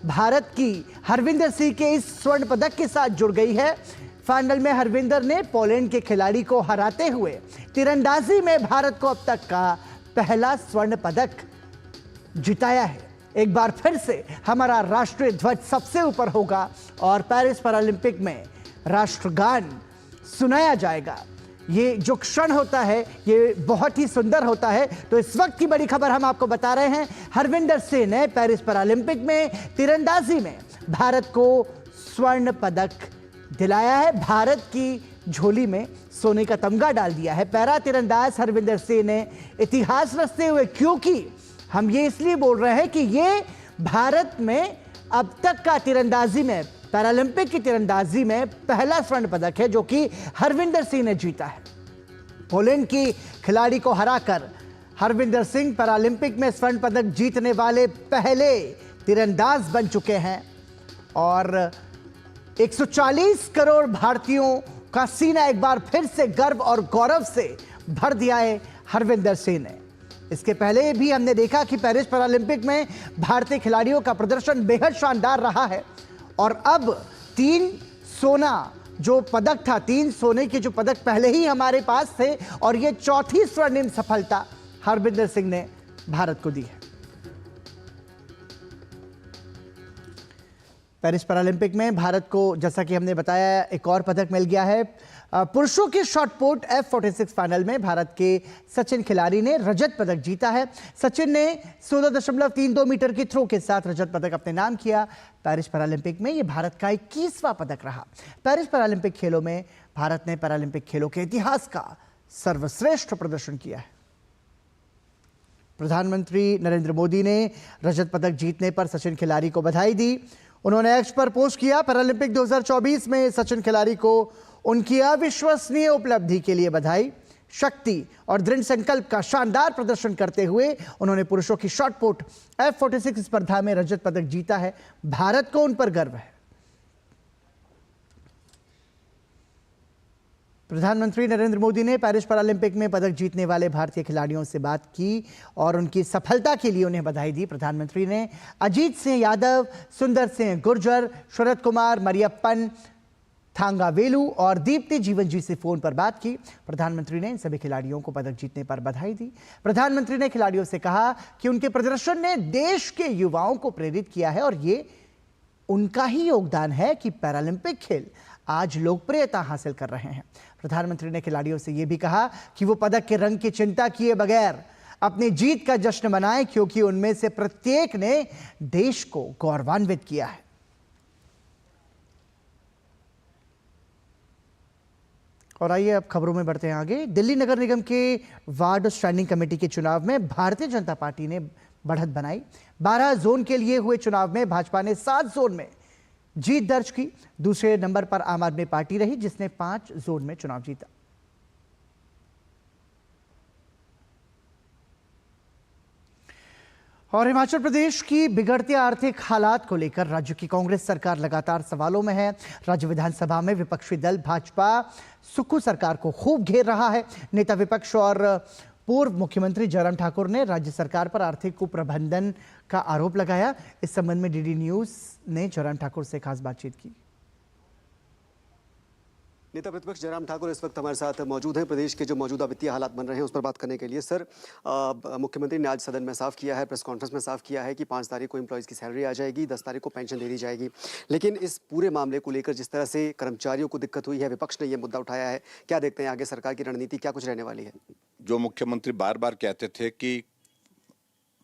भारत की हरविंदर सिंह के इस स्वर्ण पदक के साथ जुड़ गई है। फाइनल में हरविंदर ने पोलैंड के खिलाड़ी को हराते हुए तीरंदाजी में भारत को अब तक का पहला स्वर्ण पदक जिताया है। एक बार फिर से हमारा राष्ट्रीय ध्वज सबसे ऊपर होगा और पेरिस पैरालंपिक में राष्ट्रगान सुनाया जाएगा। ये जो क्षण होता है ये बहुत ही सुंदर होता है। तो इस वक्त की बड़ी खबर हम आपको बता रहे हैं, हरविंदर सिंह ने पेरिस पैरालंपिक में तीरंदाजी में भारत को स्वर्ण पदक दिलाया है। भारत की झोली में सोने का तमगा डाल दिया है। पैरा तीरंदाज हरविंदर सिंह ने इतिहास रचते हुए, क्योंकि हम ये इसलिए बोल रहे हैं कि ये भारत में अब तक का तीरंदाजी में, पैरालंपिक की तीरंदाजी में पहला स्वर्ण पदक है जो कि हरविंदर सिंह ने जीता है। पोलैंड की खिलाड़ी को हराकर हरविंदर सिंह पैरालंपिक में स्वर्ण पदक जीतने वाले पहले तीरंदाज बन चुके हैं। और 140 करोड़ भारतीयों का सीना एक बार फिर से गर्व और गौरव से भर दिया है हरविंदर सिंह ने। इसके पहले भी हमने देखा कि पेरिस पैरालंपिक में भारतीय खिलाड़ियों का प्रदर्शन बेहद शानदार रहा है। और अब 3 सोना जो पदक था, 3 सोने के जो पदक पहले ही हमारे पास थे और ये चौथी स्वर्णिम सफलता हरविंदर सिंह ने भारत को दी है। पेरिस पैरालंपिक में भारत को, जैसा कि हमने बताया, एक और पदक मिल गया है। पुरुषों के शॉटपुट F46 फाइनल में भारत के सचिन खिलाड़ी ने रजत पदक जीता है। सचिन ने 16.32 मीटर की थ्रो के साथ रजत पदक अपने नाम किया। पेरिस पैरालंपिक में यह भारत का 21वां पदक रहा। पेरिस पैरालंपिक खेलों में भारत ने पैरालंपिक खेलों के इतिहास का सर्वश्रेष्ठ प्रदर्शन किया है। प्रधानमंत्री नरेंद्र मोदी ने रजत पदक जीतने पर सचिन खिलाड़ी को बधाई दी। उन्होंने एक्स पर पोस्ट किया, पैरालंपिक 2024 में सचिन खिलाड़ी को उनकी अविश्वसनीय उपलब्धि के लिए बधाई। शक्ति और दृढ़ संकल्प का शानदार प्रदर्शन करते हुए उन्होंने पुरुषों की शॉटपुट F46 स्पर्धा में रजत पदक जीता है। भारत को उन पर गर्व है। प्रधानमंत्री नरेंद्र मोदी ने पेरिस पैरालंपिक में पदक जीतने वाले भारतीय खिलाड़ियों से बात की और उनकी सफलता के लिए उन्हें बधाई दी। प्रधानमंत्री ने अजीत सिंह यादव, सुंदर सिंह गुर्जर, शरद कुमार, मरियप्पन थांगावेलू और दीप्ति जीवनजी से फोन पर बात की। प्रधानमंत्री ने इन सभी खिलाड़ियों को पदक जीतने पर बधाई दी। प्रधानमंत्री ने खिलाड़ियों से कहा कि उनके प्रदर्शन ने देश के युवाओं को प्रेरित किया है और ये उनका ही योगदान है कि पैरालंपिक खेल आज लोकप्रियता हासिल कर रहे हैं। प्रधानमंत्री ने खिलाड़ियों से यह भी कहा कि वो पदक के रंग की चिंता किए बगैर अपनी जीत का जश्न मनाएं, क्योंकि उनमें से प्रत्येक ने देश को गौरवान्वित किया है। और आइए अब खबरों में बढ़ते हैं आगे। दिल्ली नगर निगम के वार्ड स्टैंडिंग कमेटी के चुनाव में भारतीय जनता पार्टी ने बढ़त बनाई। 12 जोन के लिए हुए चुनाव में भाजपा ने 7 जोन में जीत दर्ज की। दूसरे नंबर पर आम आदमी पार्टी रही, जिसने 5 जोन में चुनाव जीता। और हिमाचल प्रदेश की बिगड़ती आर्थिक हालात को लेकर राज्य की कांग्रेस सरकार लगातार सवालों में है। राज्य विधानसभा में विपक्षी दल भाजपा सुक्खू सरकार को खूब घेर रहा है। नेता विपक्ष और पूर्व मुख्यमंत्री जयराम ठाकुर ने राज्य सरकार पर आर्थिक कुप्रबंधन का आरोप लगाया। इस संबंध में डीडी न्यूज ने जयराम ठाकुर से खास बातचीत की। नेता प्रतिपक्ष जयराम ठाकुर इस वक्त हमारे साथ मौजूद हैं। प्रदेश के जो मौजूदा वित्तीय हालात बन रहे हैं उस पर बात करने के लिए। सर, मुख्यमंत्री ने आज सदन में साफ किया है, प्रेस कॉन्फ्रेंस में साफ किया है कि 5 तारीख को एम्प्लॉयज़ की सैलरी आ जाएगी, 10 तारीख को पेंशन दे दी जाएगी। लेकिन इस पूरे मामले को लेकर जिस तरह से कर्मचारियों को दिक्कत हुई है, विपक्ष ने यह मुद्दा उठाया है, क्या देखते हैं आगे सरकार की रणनीति क्या कुछ रहने वाली है? जो मुख्यमंत्री बार बार कहते थे कि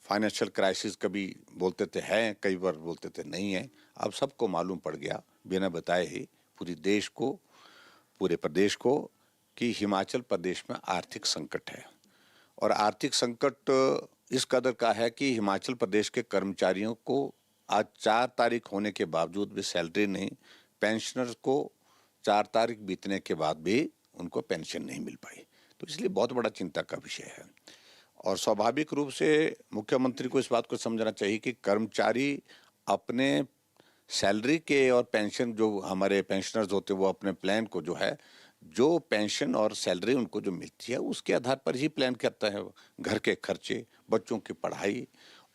फाइनेंशियल क्राइसिस, कभी बोलते थे है, कई बार बोलते थे नहीं है, अब सबको मालूम पड़ गया बिना बताए ही पूरे प्रदेश को कि हिमाचल प्रदेश में आर्थिक संकट है। और आर्थिक संकट इस कदर का है कि हिमाचल प्रदेश के कर्मचारियों को आज 4 तारीख होने के बावजूद भी सैलरी नहीं, पेंशनर्स को 4 तारीख बीतने के बाद भी उनको पेंशन नहीं मिल पाई। तो इसलिए बहुत बड़ा चिंता का विषय है। और स्वाभाविक रूप से मुख्यमंत्री को इस बात को समझना चाहिए कि कर्मचारी अपने सैलरी के और पेंशन, जो हमारे पेंशनर्स होते हैं वो अपने प्लान को जो है, जो पेंशन और सैलरी उनको जो मिलती है उसके आधार पर ही प्लान करता है। घर के खर्चे, बच्चों की पढ़ाई,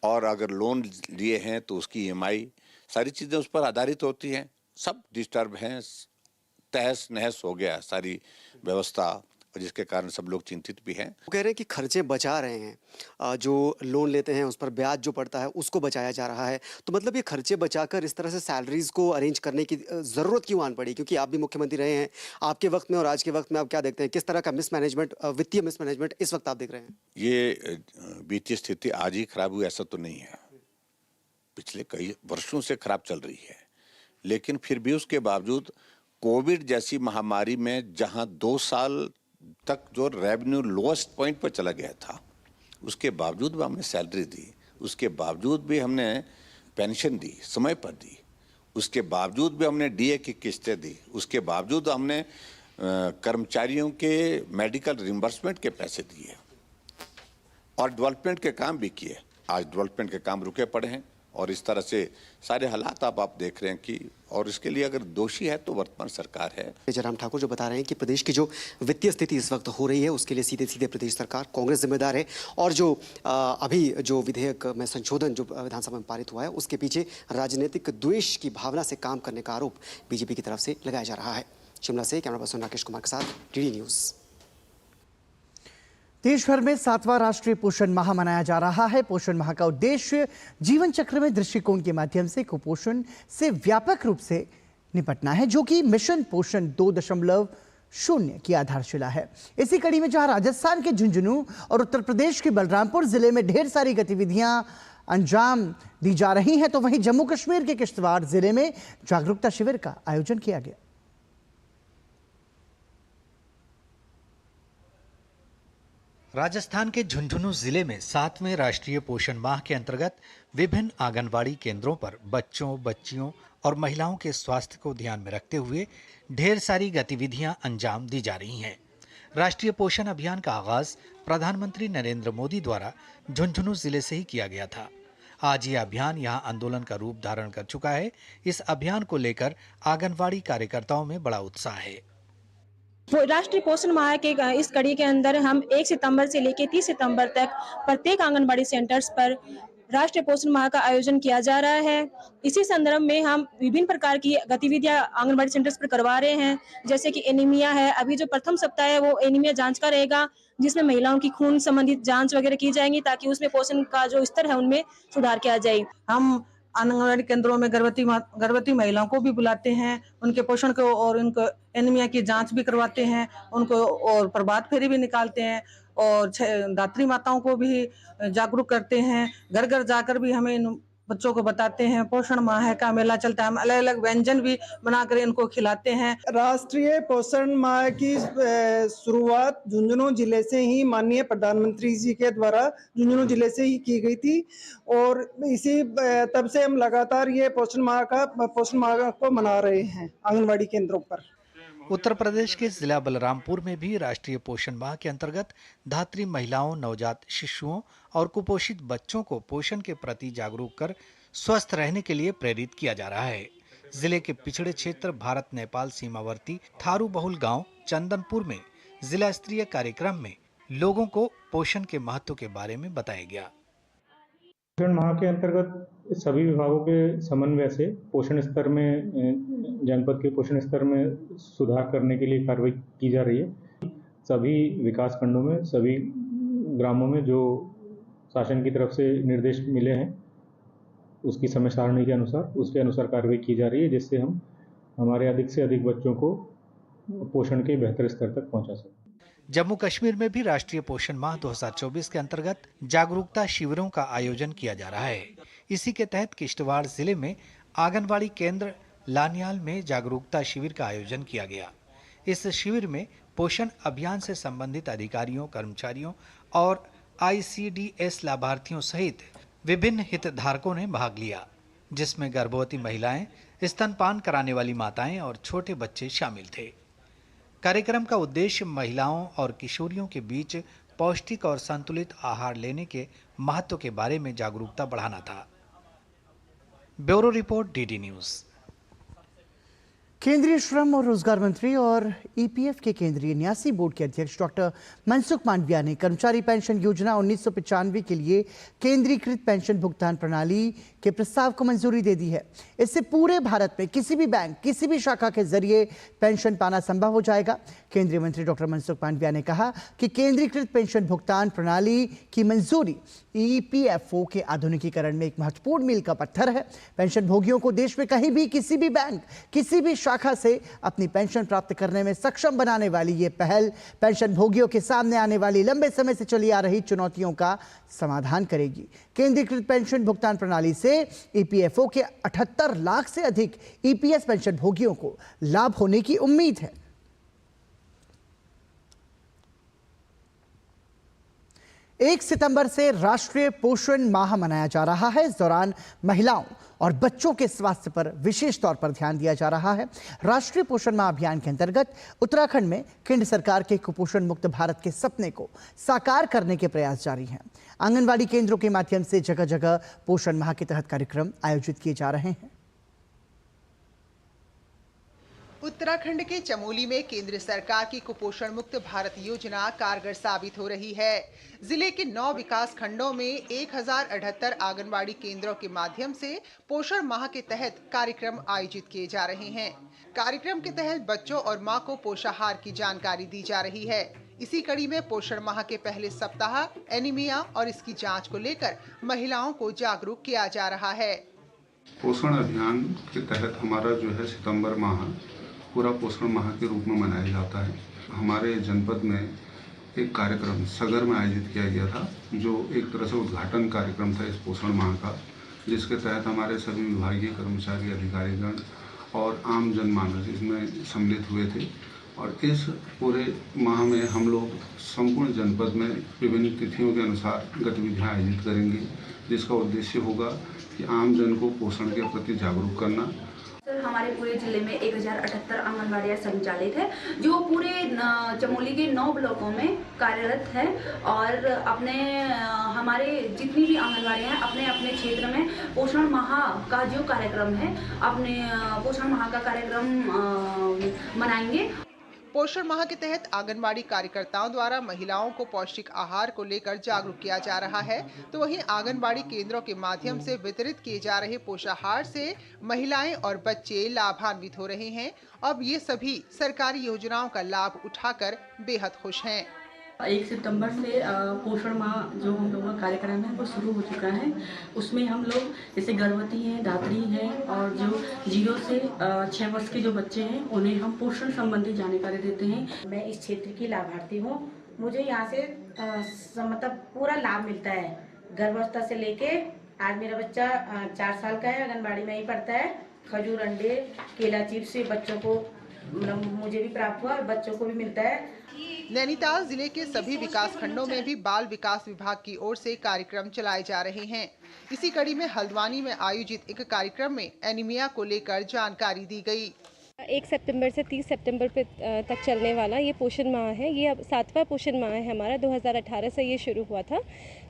और अगर लोन लिए हैं तो उसकी EMI, सारी चीज़ें उस पर आधारित होती हैं। सब डिस्टर्ब हैं, तहस नहस हो गया सारी व्यवस्था, और जिसके कारण सब लोग चिंतित भी हैं। वो कह रहे हैं कि खर्चे बचा रहे हैं, जो लोन लेते हैं उस पर ब्याज जो पड़ता है उसको बचाया जा रहा है। तो मतलब ये खर्चे बचाकर इस तरह से सैलरीज को अरेंज करने की ज़रूरत क्यों आन पड़ी? क्योंकि आप भी मुख्यमंत्री रहे हैं, आपके वक्त में और आज के वक्त में आप क्या देखते हैं, किस तरह का मिसमैनेजमेंट, वित्तीय मिसमैनेजमेंट इस वक्त आप देख रहे हैं? ये वित्तीय स्थिति आज ही खराब हुई ऐसा तो नहीं है, पिछले कई वर्षों से खराब चल रही है। लेकिन फिर भी उसके बावजूद कोविड जैसी महामारी में जहां 2 साल तक जो रेवेन्यू लोएस्ट पॉइंट पर चला गया था, उसके बावजूद भी हमने सैलरी दी, उसके बावजूद भी हमने पेंशन दी, समय पर दी, उसके बावजूद भी हमने DA की किस्तें दी, उसके बावजूद हमने कर्मचारियों के मेडिकल रिम्बर्समेंट के पैसे दिए और डेवलपमेंट के काम भी किए। आज डेवलपमेंट के काम रुके पड़े हैं और इस तरह से सारे हालात आप देख रहे हैं कि, और इसके लिए अगर दोषी है तो वर्तमान सरकार है। जयराम ठाकुर जो बता रहे हैं कि प्रदेश की जो वित्तीय स्थिति इस वक्त हो रही है उसके लिए सीधे सीधे प्रदेश सरकार, कांग्रेस जिम्मेदार है। और जो अभी जो विधेयक में संशोधन जो विधानसभा में पारित हुआ है उसके पीछे राजनीतिक द्वेष की भावना से काम करने का आरोप बीजेपी की तरफ से लगाया जा रहा है। शिमला से कैमरा पर्सन राकेश कुमार के साथ DD न्यूज़। देश भर में 7वां राष्ट्रीय पोषण माह मनाया जा रहा है। पोषण माह का उद्देश्य जीवन चक्र में दृष्टिकोण के माध्यम से कुपोषण से व्यापक रूप से निपटना है, जो कि मिशन पोषण 2.0 की आधारशिला है। इसी कड़ी में जहां राजस्थान के झुंझुनू और उत्तर प्रदेश के बलरामपुर जिले में ढेर सारी गतिविधियां अंजाम दी जा रही हैं, तो वहीं जम्मू कश्मीर के किश्तवाड़ जिले में जागरूकता शिविर का आयोजन किया गया। राजस्थान के झुंझुनू जिले में 7वें राष्ट्रीय पोषण माह के अंतर्गत विभिन्न आंगनबाड़ी केंद्रों पर बच्चों, बच्चियों और महिलाओं के स्वास्थ्य को ध्यान में रखते हुए ढेर सारी गतिविधियां अंजाम दी जा रही हैं। राष्ट्रीय पोषण अभियान का आगाज प्रधानमंत्री नरेंद्र मोदी द्वारा झुंझुनू जिले से ही किया गया था। आज ये अभियान यहां आंदोलन का रूप धारण कर चुका है। इस अभियान को लेकर आंगनबाड़ी कार्यकर्ताओं में बड़ा उत्साह है। राष्ट्रीय पोषण माह के इस कड़ी के अंदर हम 1 सितंबर से लेकर 30 सितंबर तक प्रत्येक आंगनबाड़ी सेंटर्स पर राष्ट्रीय पोषण माह का आयोजन किया जा रहा है। इसी संदर्भ में हम विभिन्न प्रकार की गतिविधियां आंगनबाड़ी सेंटर्स पर करवा रहे हैं, जैसे कि एनीमिया है। अभी जो प्रथम सप्ताह है वो एनीमिया जांच का रहेगा, जिसमें महिलाओं की खून संबंधित जांच वगैरह की जाएंगी ताकि उसमें पोषण का जो स्तर है उनमें सुधार किया जाए। हम आंगनबाड़ी केंद्रों में गर्भवती महिलाओं को भी बुलाते हैं, उनके पोषण को और उनको एनीमिया की जांच भी करवाते हैं, उनको और प्रभात फेरी भी निकालते हैं और दात्री माताओं को भी जागरूक करते हैं। घर घर जाकर भी हमें इन बच्चों को बताते हैं। पोषण माह का मेला चलता है, हम अलग अलग व्यंजन भी बनाकर इनको खिलाते हैं। राष्ट्रीय पोषण माह की शुरुआत झुंझुनू जिले से ही माननीय प्रधानमंत्री जी के द्वारा झुंझुनू जिले से ही की गई थी और इसी तब से हम लगातार ये पोषण माह को मना रहे हैं आंगनबाड़ी केंद्रों पर। उत्तर प्रदेश के जिला बलरामपुर में भी राष्ट्रीय पोषण माह के अंतर्गत धात्री महिलाओं, नवजात शिशुओं और कुपोषित बच्चों को पोषण के प्रति जागरूक कर स्वस्थ रहने के लिए प्रेरित किया जा रहा है। जिले के पिछड़े क्षेत्र भारत नेपाल सीमावर्ती थारू बहुल गांव चंदनपुर में जिला स्तरीय कार्यक्रम में लोगों को पोषण के महत्व के बारे में बताया गया। पोषण माह के अंतर्गत सभी विभागों के समन्वय से पोषण स्तर में जनपद के पोषण स्तर में सुधार करने के लिए कार्रवाई की जा रही है। सभी विकास खंडों में, सभी ग्रामों में जो शासन की तरफ से निर्देश मिले हैं उसकी समय सारणी के अनुसार उसके अनुसार कार्रवाई की जा रही है, जिससे हम हमारे अधिक से अधिक बच्चों को पोषण के बेहतर स्तर तक पहुंचा सकें। जम्मू कश्मीर में भी राष्ट्रीय पोषण माह 2024 के अंतर्गत जागरूकता शिविरों का आयोजन किया जा रहा है। इसी के तहत किश्तवाड़ जिले में आंगनबाड़ी केंद्र लानियाल में जागरूकता शिविर का आयोजन किया गया। इस शिविर में पोषण अभियान से संबंधित अधिकारियों, कर्मचारियों और ICDS लाभार्थियों सहित विभिन्न हितधारकों ने भाग लिया, जिसमें गर्भवती महिलाएं, स्तनपान कराने वाली माताएं और छोटे बच्चे शामिल थे। कार्यक्रम का उद्देश्य महिलाओं और किशोरियों के बीच पौष्टिक और संतुलित आहार लेने के महत्व के बारे में जागरूकता बढ़ाना था। Bureau report, DD news. केंद्रीय श्रम और रोजगार मंत्री और EPF के केंद्रीय न्यासी बोर्ड के अध्यक्ष डॉक्टर मनसुख मांडविया ने कर्मचारी पेंशन योजना 1995 के लिए केंद्रीकृत पेंशन भुगतान प्रणाली के प्रस्ताव को मंजूरी दे दी है। इससे पूरे भारत में किसी भी बैंक, किसी भी शाखा के जरिए पेंशन पाना संभव हो जाएगा। केंद्रीय मंत्री डॉक्टर मनसुख मांडविया ने कहा कि केंद्रीकृत पेंशन भुगतान प्रणाली की मंजूरी EPFO के आधुनिकीकरण में एक महत्वपूर्ण मील का पत्थर है। पेंशन भोगियों को देश में कहीं भी, किसी भी बैंक, किसी भी शाखा से अपनी पेंशन प्राप्त करने में सक्षम बनाने वाली ये पहल पेंशन भोगियों के सामने आने वाली लंबे समय से चली आ रही चुनौतियों का समाधान करेगी। केंद्रीकृत पेंशन भुगतान प्रणाली से EPFO के 78 लाख से अधिक EPS पेंशन भोगियों को लाभ होने की उम्मीद है। 1 सितंबर से राष्ट्रीय पोषण माह मनाया जा रहा है। इस दौरान महिलाओं और बच्चों के स्वास्थ्य पर विशेष तौर पर ध्यान दिया जा रहा है। राष्ट्रीय पोषण माह अभियान के अंतर्गत उत्तराखंड में केंद्र सरकार के कुपोषण मुक्त भारत के सपने को साकार करने के प्रयास जारी हैं। आंगनबाड़ी केंद्रों के माध्यम से जगह जगह पोषण माह के तहत कार्यक्रम आयोजित किए जा रहे हैं। उत्तराखंड के चमोली में केंद्र सरकार की कुपोषण मुक्त भारत योजना कारगर साबित हो रही है। जिले के 9 विकास खंडों में 1078 आंगनबाड़ी केंद्रों के माध्यम से पोषण माह के तहत कार्यक्रम आयोजित किए जा रहे हैं। कार्यक्रम के तहत बच्चों और मां को पोषाहार की जानकारी दी जा रही है। इसी कड़ी में पोषण माह के पहले सप्ताह एनीमिया और इसकी जाँच को लेकर महिलाओं को जागरूक किया जा रहा है। पोषण अभियान के तहत हमारा जो है सितंबर माह पूरा पोषण माह के रूप में मनाया जाता है। हमारे जनपद में एक कार्यक्रम सगर में आयोजित किया गया था, जो एक तरह से उद्घाटन कार्यक्रम था इस पोषण माह का, जिसके तहत हमारे सभी विभागीय कर्मचारी, अधिकारीगण और आम जनमानस इसमें सम्मिलित हुए थे। और इस पूरे माह में हम लोग संपूर्ण जनपद में विभिन्न तिथियों के अनुसार गतिविधियाँ आयोजित करेंगे, जिसका उद्देश्य होगा कि आम जन को पोषण के प्रति जागरूक करना। हमारे पूरे जिले में 1078 आंगनबाड़ियाँ संचालित है, जो पूरे चमोली के 9 ब्लॉकों में कार्यरत है और अपने हमारे जितनी भी आंगनबाड़ियाँ हैं अपने अपने क्षेत्र में पोषण माह का जो कार्यक्रम है, अपने पोषण माह का कार्यक्रम मनाएंगे। पोषण माह के तहत आंगनबाड़ी कार्यकर्ताओं द्वारा महिलाओं को पौष्टिक आहार को लेकर जागरूक किया जा रहा है, तो वहीं आंगनबाड़ी केंद्रों के माध्यम से वितरित किए जा रहे पोषाहार से महिलाएं और बच्चे लाभान्वित हो रहे हैं। अब ये सभी सरकारी योजनाओं का लाभ उठाकर बेहद खुश हैं। 1 सितंबर से पोषण माह जो हम लोगों का कार्यक्रम है वो शुरू हो चुका है। उसमें हम लोग जैसे गर्भवती हैं, धात्री हैं और जो 0 से 6 वर्ष के जो बच्चे हैं उन्हें हम पोषण संबंधी जानकारी देते हैं। मैं इस क्षेत्र की लाभार्थी हूँ। मुझे यहाँ से मतलब पूरा लाभ मिलता है। गर्भावस्था से लेके आज मेरा बच्चा 4 साल का है, आंगनबाड़ी में ही पढ़ता है। खजूर, अंडे, केला चिप्स से बच्चों को मुझे भी प्राप्त हुआ और बच्चों को भी मिलता है। नैनीताल जिले के सभी विकास खंडों में भी बाल विकास विभाग की ओर से कार्यक्रम चलाए जा रहे हैं। इसी कड़ी में हल्द्वानी में आयोजित एक कार्यक्रम में एनीमिया को लेकर जानकारी दी गई। 1 सितंबर से 30 सितंबर तक चलने वाला ये पोषण माह है। ये अब 7वां पोषण माह है हमारा, 2018 से ये शुरू हुआ था।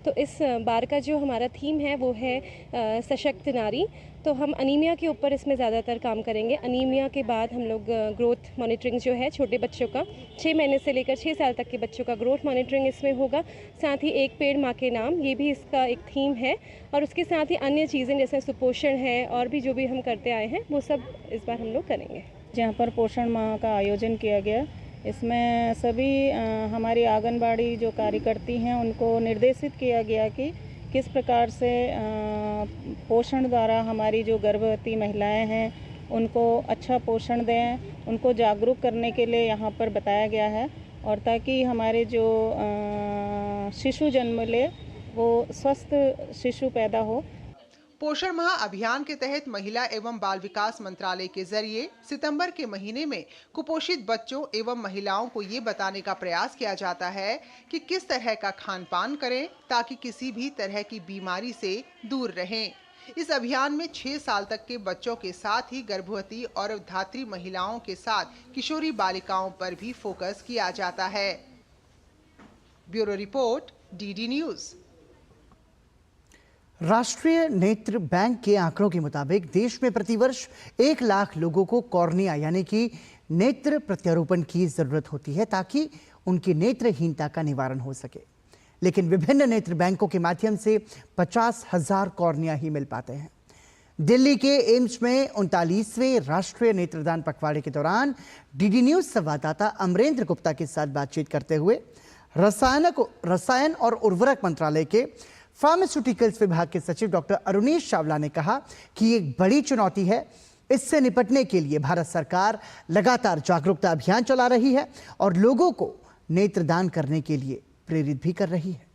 तो इस बार का जो हमारा थीम है वो है सशक्त नारी। तो हम अनीमिया के ऊपर इसमें ज़्यादातर काम करेंगे। अनीमिया के बाद हम लोग ग्रोथ मॉनिटरिंग जो है छोटे बच्चों का 6 महीने से लेकर 6 साल तक के बच्चों का ग्रोथ मॉनिटरिंग इसमें होगा। साथ ही एक पेड़ माँ के नाम, ये भी इसका एक थीम है। और उसके साथ ही अन्य चीज़ें जैसे सुपोषण है और भी जो भी हम करते आए हैं वो सब इस बार हम लोग करेंगे। जहाँ पर पोषण माह का आयोजन किया गया, इसमें सभी हमारी आंगनबाड़ी जो कार्यकर्ती हैं उनको निर्देशित किया गया कि किस प्रकार से पोषण द्वारा हमारी जो गर्भवती महिलाएं हैं उनको अच्छा पोषण दें। उनको जागरूक करने के लिए यहाँ पर बताया गया है और ताकि हमारे जो शिशु जन्म ले वो स्वस्थ शिशु पैदा हो। पोषण माह अभियान के तहत महिला एवं बाल विकास मंत्रालय के जरिए सितंबर के महीने में कुपोषित बच्चों एवं महिलाओं को ये बताने का प्रयास किया जाता है कि किस तरह का खान पान करें ताकि किसी भी तरह की बीमारी से दूर रहें। इस अभियान में 6 साल तक के बच्चों के साथ ही गर्भवती और धात्री महिलाओं के साथ किशोरी बालिकाओं पर भी फोकस किया जाता है। Bureau report, DD news. राष्ट्रीय नेत्र बैंक के आंकड़ों के मुताबिक देश में प्रतिवर्ष 1 लाख लोगों को कॉर्निया यानी कि नेत्र प्रत्यारोपण की जरूरत होती है ताकि उनकी नेत्रहीनता का निवारण हो सके। लेकिन विभिन्न नेत्र बैंकों के माध्यम से 50,000 कॉर्निया ही मिल पाते हैं। दिल्ली के एम्स में 39वें राष्ट्रीय नेत्रदान पखवाड़े के दौरान डीडी न्यूज संवाददाता अमरेंद्र गुप्ता के साथ बातचीत करते हुए रसायन और उर्वरक मंत्रालय के फार्मास्यूटिकल्स विभाग के सचिव डॉक्टर अरुणेश चावला ने कहा कि ये एक बड़ी चुनौती है। इससे निपटने के लिए भारत सरकार लगातार जागरूकता अभियान चला रही है और लोगों को नेत्रदान करने के लिए प्रेरित भी कर रही है।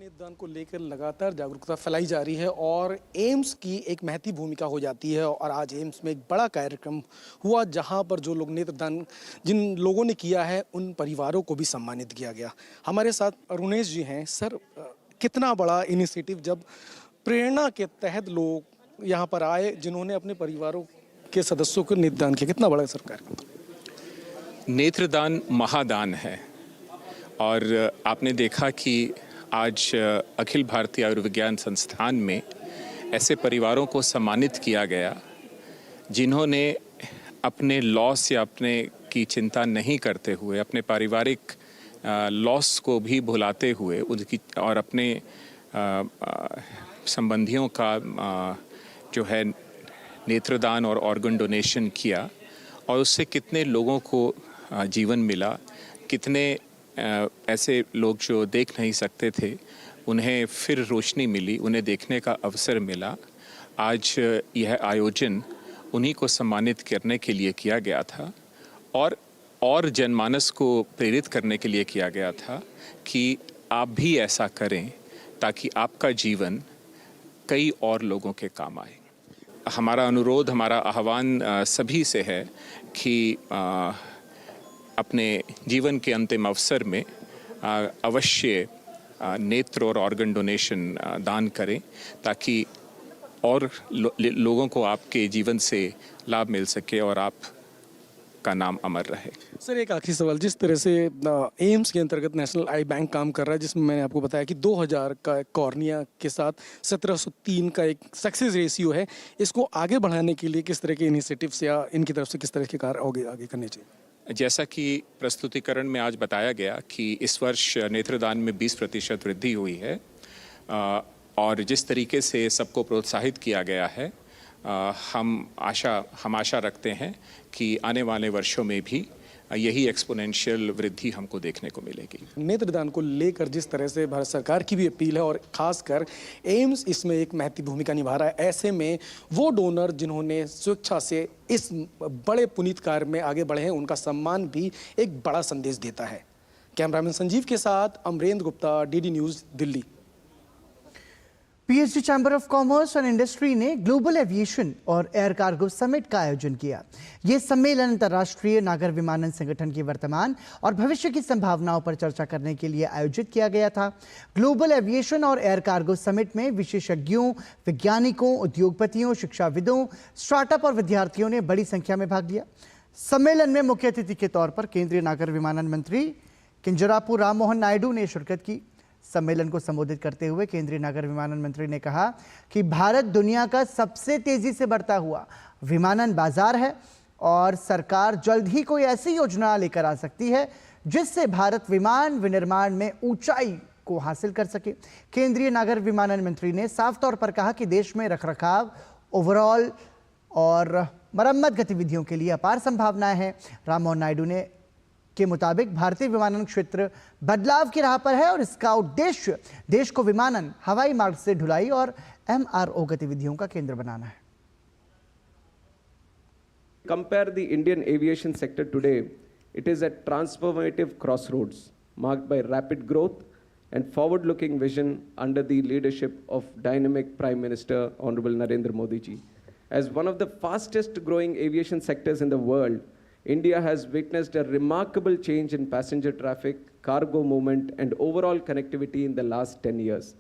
नेत्रदान को लेकर लगातार जागरूकता फैलाई जा रही है और एम्स की एक महती भूमिका हो जाती है। और आज एम्स में एक बड़ा कार्यक्रम हुआ जहां पर जो लोग नेत्रदान जिन लोगों ने किया है उन परिवारों को भी सम्मानित किया गया। हमारे साथ अरुणेश जी हैं। सर, कितना बड़ा इनिशिएटिव, जब प्रेरणा के तहत लोग यहाँ पर आए जिन्होंने अपने परिवारों के सदस्यों को नेत्रदान किया, कितना बड़ा सरकार? नेत्रदान महादान है और आपने देखा कि आज अखिल भारतीय आयुर्विज्ञान संस्थान में ऐसे परिवारों को सम्मानित किया गया जिन्होंने अपने लॉस या अपने की चिंता नहीं करते हुए, अपने पारिवारिक लॉस को भी भुलाते हुए उनकी और अपने संबंधियों का जो है नेत्रदान और ऑर्गन डोनेशन किया और उससे कितने लोगों को जीवन मिला, कितने ऐसे लोग जो देख नहीं सकते थे उन्हें फिर रोशनी मिली, उन्हें देखने का अवसर मिला। आज यह आयोजन उन्हीं को सम्मानित करने के लिए किया गया था और जनमानस को प्रेरित करने के लिए किया गया था कि आप भी ऐसा करें ताकि आपका जीवन कई और लोगों के काम आए। हमारा अनुरोध, हमारा आह्वान सभी से है कि अपने जीवन के अंतिम अवसर में अवश्य नेत्र और ऑर्गन डोनेशन दान करें ताकि और लोगों को आपके जीवन से लाभ मिल सके और आप का नाम अमर रहे। सर, एक आखिरी सवाल, जिस तरह से एम्स के अंतर्गत नेशनल आई बैंक काम कर रहा है जिसमें मैंने आपको बताया कि 2000 का कॉर्निया के साथ 1703 का एक सक्सेस रेशियो है, इसको आगे बढ़ाने के लिए किस तरह के इनिशिएटिव्स या इनकी तरफ से किस तरह के कार्य आगे करने चाहिए? जैसा कि प्रस्तुतिकरण में आज बताया गया कि इस वर्ष नेत्रदान में 20% वृद्धि हुई है और जिस तरीके से सबको प्रोत्साहित किया गया है, हम आशा रखते हैं कि आने वाले वर्षों में भी यही एक्सपोनेंशियल वृद्धि हमको देखने को मिलेगी। नेत्रदान को लेकर जिस तरह से भारत सरकार की भी अपील है और खासकर एम्स इसमें एक महती भूमिका निभा रहा है, ऐसे में वो डोनर जिन्होंने स्वेच्छा से इस बड़े पुनीत कार्य में आगे बढ़े हैं उनका सम्मान भी एक बड़ा संदेश देता है। कैमरामैन संजीव के साथ Amarendra Gupta, DD news, Delhi. PHD chamber of commerce and industry ने ग्लोबल एविएशन और एयर कार्गो समिट का आयोजन किया। ये सम्मेलन अंतर्राष्ट्रीय नागर विमानन संगठन की वर्तमान और भविष्य की संभावनाओं पर चर्चा करने के लिए आयोजित किया गया था। ग्लोबल एविएशन और एयर कार्गो समिट में विशेषज्ञों, वैज्ञानिकों, उद्योगपतियों, शिक्षाविदों, स्टार्टअप और विद्यार्थियों ने बड़ी संख्या में भाग लिया। सम्मेलन में मुख्य अतिथि के तौर पर केंद्रीय नागर विमानन मंत्री किंजरापू राममोहन नायडू ने शिरकत की। सम्मेलन को संबोधित करते हुए केंद्रीय नागर विमानन मंत्री ने कहा कि भारत दुनिया का सबसे तेजी से बढ़ता हुआ विमानन बाजार है और सरकार जल्द ही कोई ऐसी योजना लेकर आ सकती है जिससे भारत विमान विनिर्माण में ऊंचाई को हासिल कर सके। केंद्रीय नागर विमानन मंत्री ने साफ तौर पर कहा कि देश में रखरखाव, ओवरऑल और मरम्मत गतिविधियों के लिए अपार संभावनाएं हैं। राममोहन नायडू ने के मुताबिक भारतीय विमानन क्षेत्र बदलाव की राह पर है और इसका उद्देश्य देश को विमानन, हवाई मार्ग से ढुलाई और MRO गतिविधियों का केंद्र बनाना है। Compare the Indian aviation sector today It is a transformative crossroads marked by rapid growth and forward-looking vision under the leadership of dynamic Prime Minister Honorable Narendra Modi ji. As one of the fastest growing aviation sectors in the world, India has witnessed a remarkable change in passenger traffic, cargo movement, and overall connectivity in the last 10 years.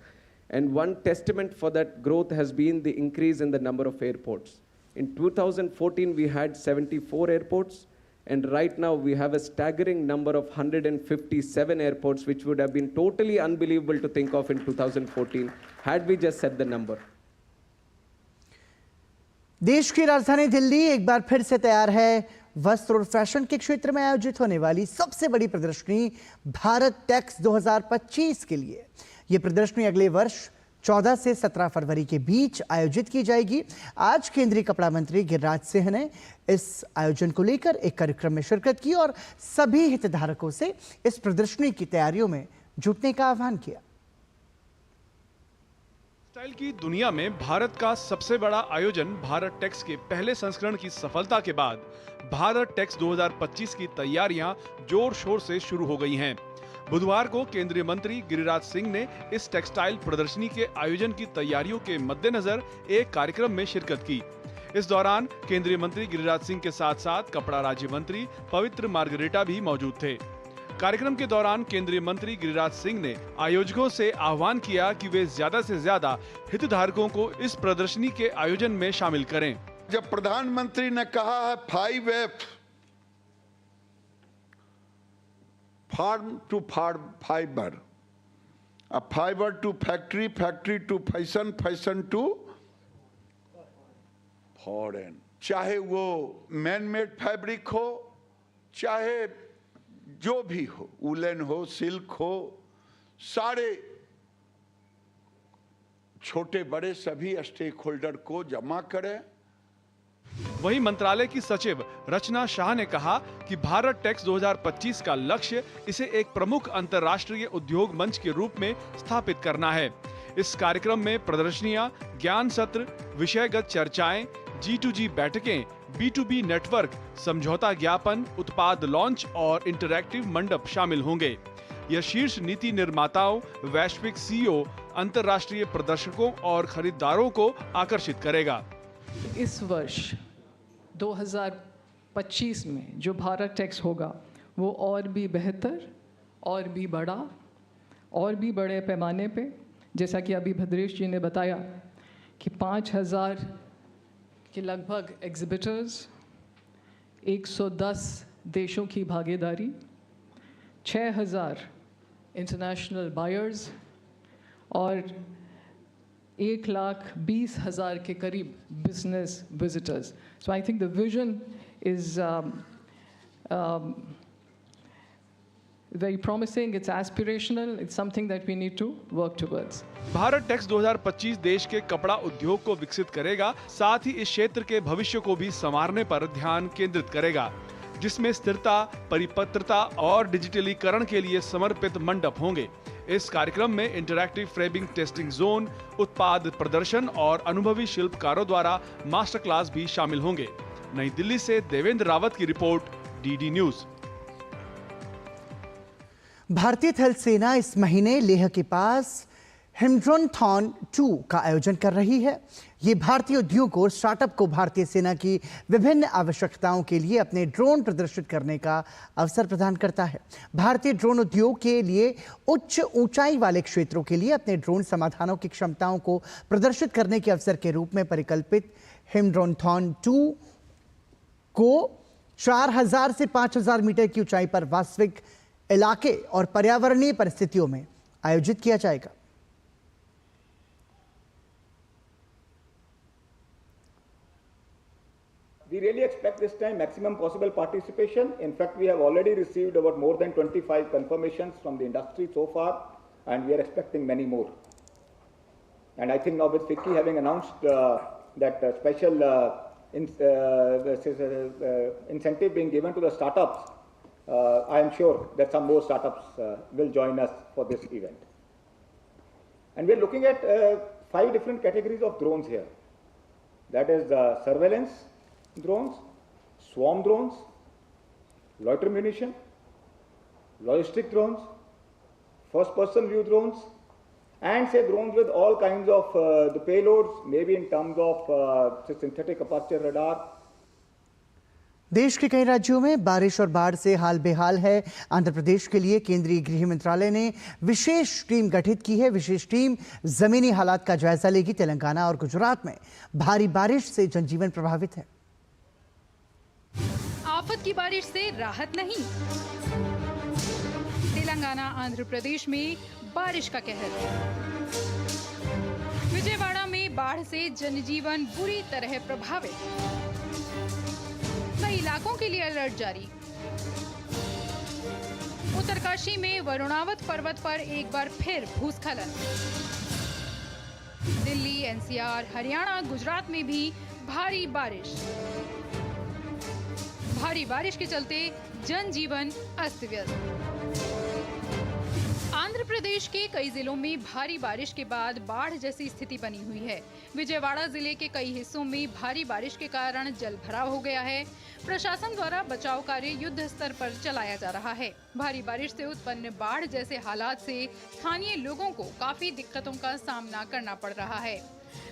And one testament for that growth has been the increase in the number of airports. In 2014, we had 74 airports, and right now we have a staggering number of 157 airports, which would have been totally unbelievable to think of in 2014, had we just set the number. देश की राजधानी दिल्ली एक बार फिर से तैयार है वस्त्र और फैशन के क्षेत्र में आयोजित होने वाली सबसे बड़ी प्रदर्शनी भारत टेक्स 2025 के लिए। यह प्रदर्शनी अगले वर्ष 14 से 17 फरवरी के बीच आयोजित की जाएगी। आज केंद्रीय कपड़ा मंत्री गिरिराज सिंह ने इस आयोजन को लेकर एक कार्यक्रम में शिरकत की और सभी हितधारकों से इस प्रदर्शनी की तैयारियों में जुटने का आह्वान किया। स्टाइल की दुनिया में भारत का सबसे बड़ा आयोजन भारत टेक्स के पहले संस्करण की सफलता के बाद भारत टेक्स 2025 की तैयारियां जोर शोर से शुरू हो गई हैं। बुधवार को केंद्रीय मंत्री गिरिराज सिंह ने इस टेक्सटाइल प्रदर्शनी के आयोजन की तैयारियों के मद्देनजर एक कार्यक्रम में शिरकत की। इस दौरान केंद्रीय मंत्री गिरिराज सिंह के साथ साथ कपड़ा राज्य मंत्री पवित्र मार्गरेटा भी मौजूद थे। कार्यक्रम के दौरान केंद्रीय मंत्री गिरिराज सिंह ने आयोजकों से आह्वान किया कि वे ज्यादा से ज्यादा हितधारकों को इस प्रदर्शनी के आयोजन में शामिल करें। जब प्रधानमंत्री ने कहा है 5F, farm to fibre, fibre to factory, factory to fashion, fashion to foreign, चाहे वो मैन मेड फैब्रिक हो, चाहे जो भी हो, वुलन हो, सिल्क हो, सारे छोटे बड़े सभी स्टेक होल्डर को जमा करें। वहीं मंत्रालय की सचिव रचना शाह ने कहा कि भारत टेक्स 2025 का लक्ष्य इसे एक प्रमुख अंतर्राष्ट्रीय उद्योग मंच के रूप में स्थापित करना है। इस कार्यक्रम में प्रदर्शनियां, ज्ञान सत्र, विषयगत चर्चाएं, G2G बैठकें, B2B नेटवर्क, समझौता ज्ञापन, उत्पाद लॉन्च और इंटरैक्टिव मंडप शामिल होंगे। यह शीर्ष नीति निर्माताओं, वैश्विक CEO, अंतर्राष्ट्रीय प्रदर्शकों और खरीदारों को आकर्षित करेगा। इस वर्ष 2025 में जो भारत टेक्स होगा वो और भी बेहतर, और भी बड़ा, और भी बड़े पैमाने पे, जैसा कि अभी भद्रेश जी ने बताया कि 5000 के लगभग एग्जिबिटर्स, 110 देशों की भागीदारी, 6000 इंटरनेशनल बायर्स और 1,20,000 के करीब business visitors. So I think the vision is very promising, it's aspirational, it's something that we need to work towards. Bharat Tex 2025 देश के कपड़ा उद्योग को विकसित करेगा, साथ ही इस क्षेत्र के भविष्य को भी संवारने पर ध्यान केंद्रित करेगा, जिसमें स्थिरता, परिपत्रता और डिजिटलीकरण के लिए समर्पित मंडप होंगे। इस कार्यक्रम में इंटरैक्टिव फ्रेमिंग टेस्टिंग जोन, उत्पाद प्रदर्शन और अनुभवी शिल्पकारों द्वारा मास्टर क्लास भी शामिल होंगे। नई दिल्ली से देवेंद्र रावत की रिपोर्ट, DD न्यूज। भारतीय थल सेना इस महीने लेह के पास हिमड्रोनथॉन 2 का आयोजन कर रही है। ये भारतीय उद्योग और स्टार्टअप को भारतीय सेना की विभिन्न आवश्यकताओं के लिए अपने ड्रोन प्रदर्शित करने का अवसर प्रदान करता है। भारतीय ड्रोन उद्योग के लिए उच्च ऊंचाई वाले क्षेत्रों के लिए अपने ड्रोन समाधानों की क्षमताओं को प्रदर्शित करने के अवसर के रूप में परिकल्पित हिमड्रोनथॉन 2 को 4000 से 5000 मीटर की ऊंचाई पर वास्तविक इलाके और पर्यावरणीय परिस्थितियों में आयोजित किया जाएगा। We really expect this time maximum possible participation. In fact, we have already received about more than 25 confirmations from the industry so far, and we are expecting many more. And I think now with FICCI having announced that special incentive being given to the startups, I am sure that some more startups will join us for this event. And we are looking at 5 different categories of drones here. That is surveillance drones, swarm drones, loiter munition, logistic drones, first-person view drones, and say drones with all kinds of the payloads, maybe in terms of synthetic aperture radar. देश के कई राज्यों में बारिश और बाढ़ से हाल बेहाल है। आंध्र प्रदेश के लिए केंद्रीय गृह मंत्रालय ने विशेष टीम गठित की है। विशेष टीम जमीनी हालात का जायजा लेगी। तेलंगाना और गुजरात में भारी बारिश से जनजीवन प्रभावित है। आफत की बारिश से राहत नहीं। तेलंगाना आंध्र प्रदेश में बारिश का कहर। विजयवाड़ा में बाढ़ से जनजीवन बुरी तरह प्रभावित। कई इलाकों के लिए अलर्ट जारी। उत्तरकाशी में वरुणावत पर्वत पर एक बार फिर भूस्खलन। दिल्ली, एनसीआर, हरियाणा, गुजरात में भी भारी बारिश। भारी बारिश के चलते जनजीवन अस्त व्यस्त। आंध्र प्रदेश के कई जिलों में भारी बारिश के बाद बाढ़ जैसी स्थिति बनी हुई है। विजयवाड़ा जिले के कई हिस्सों में भारी बारिश के कारण जल भराव हो गया है। प्रशासन द्वारा बचाव कार्य युद्ध स्तर पर चलाया जा रहा है। भारी बारिश से उत्पन्न बाढ़ जैसे हालात से स्थानीय लोगों को काफी दिक्कतों का सामना करना पड़ रहा है।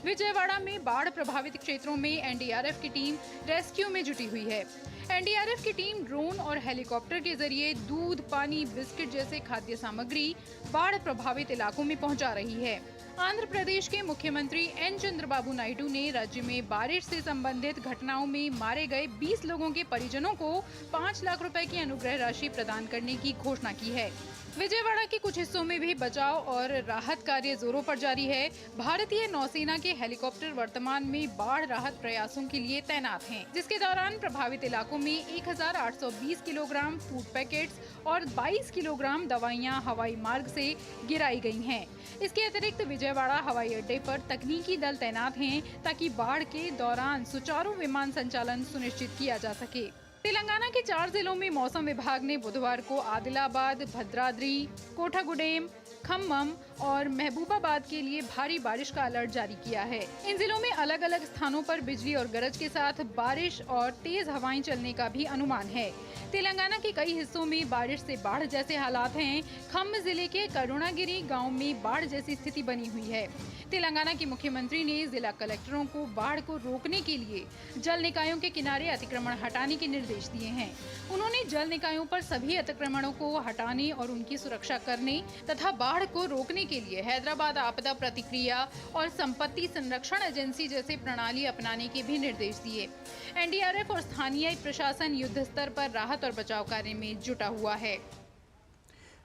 विजयवाड़ा में बाढ़ प्रभावित क्षेत्रों में एनडीआरएफ की टीम रेस्क्यू में जुटी हुई है। एनडीआरएफ की टीम ड्रोन और हेलीकॉप्टर के जरिए दूध, पानी, बिस्किट जैसे खाद्य सामग्री बाढ़ प्रभावित इलाकों में पहुंचा रही है। आंध्र प्रदेश के मुख्यमंत्री एन चंद्रबाबू नायडू ने राज्य में बारिश से संबंधित घटनाओं में मारे गए 20 लोगों के परिजनों को 5 लाख रुपए की अनुग्रह राशि प्रदान करने की घोषणा की है। विजयवाड़ा के कुछ हिस्सों में भी बचाव और राहत कार्य जोरों पर जारी है। भारतीय नौसेना के हेलीकॉप्टर वर्तमान में बाढ़ राहत प्रयासों के लिए तैनात हैं, जिसके दौरान प्रभावित इलाकों में 1820 किलोग्राम फूड पैकेट्स और 22 किलोग्राम दवाइयां हवाई मार्ग से गिराई गई हैं। इसके अतिरिक्त विजयवाड़ा हवाई अड्डे पर तकनीकी दल तैनात हैं ताकि बाढ़ के दौरान सुचारू विमान संचालन सुनिश्चित किया जा सके। तेलंगाना के 4 जिलों में मौसम विभाग ने बुधवार को आदिलाबाद, भद्राद्री, कोठागुडेम, खम्मम और महबूबाबाद के लिए भारी बारिश का अलर्ट जारी किया है। इन जिलों में अलग अलग स्थानों पर बिजली और गरज के साथ बारिश और तेज हवाएं चलने का भी अनुमान है। तेलंगाना के कई हिस्सों में बारिश से बाढ़ जैसे हालात हैं। खम्म जिले के करुणागिरी गांव में बाढ़ जैसी स्थिति बनी हुई है। तेलंगाना के मुख्यमंत्री ने जिला कलेक्टरों को बाढ़ को रोकने के लिए जल निकायों के किनारे अतिक्रमण हटाने के निर्देश दिए हैं। उन्होंने जल निकायों पर सभी अतिक्रमणों को हटाने और उनकी सुरक्षा करने तथा बाढ़ को रोकने के लिए हैदराबाद आपदा प्रतिक्रिया और संपत्ति संरक्षण एजेंसी जैसे प्रणाली अपनाने के भी निर्देश दिए। एनडीआरएफ और स्थानीय प्रशासन युद्ध स्तर पर राहत और बचाव कार्य में जुटा हुआ है।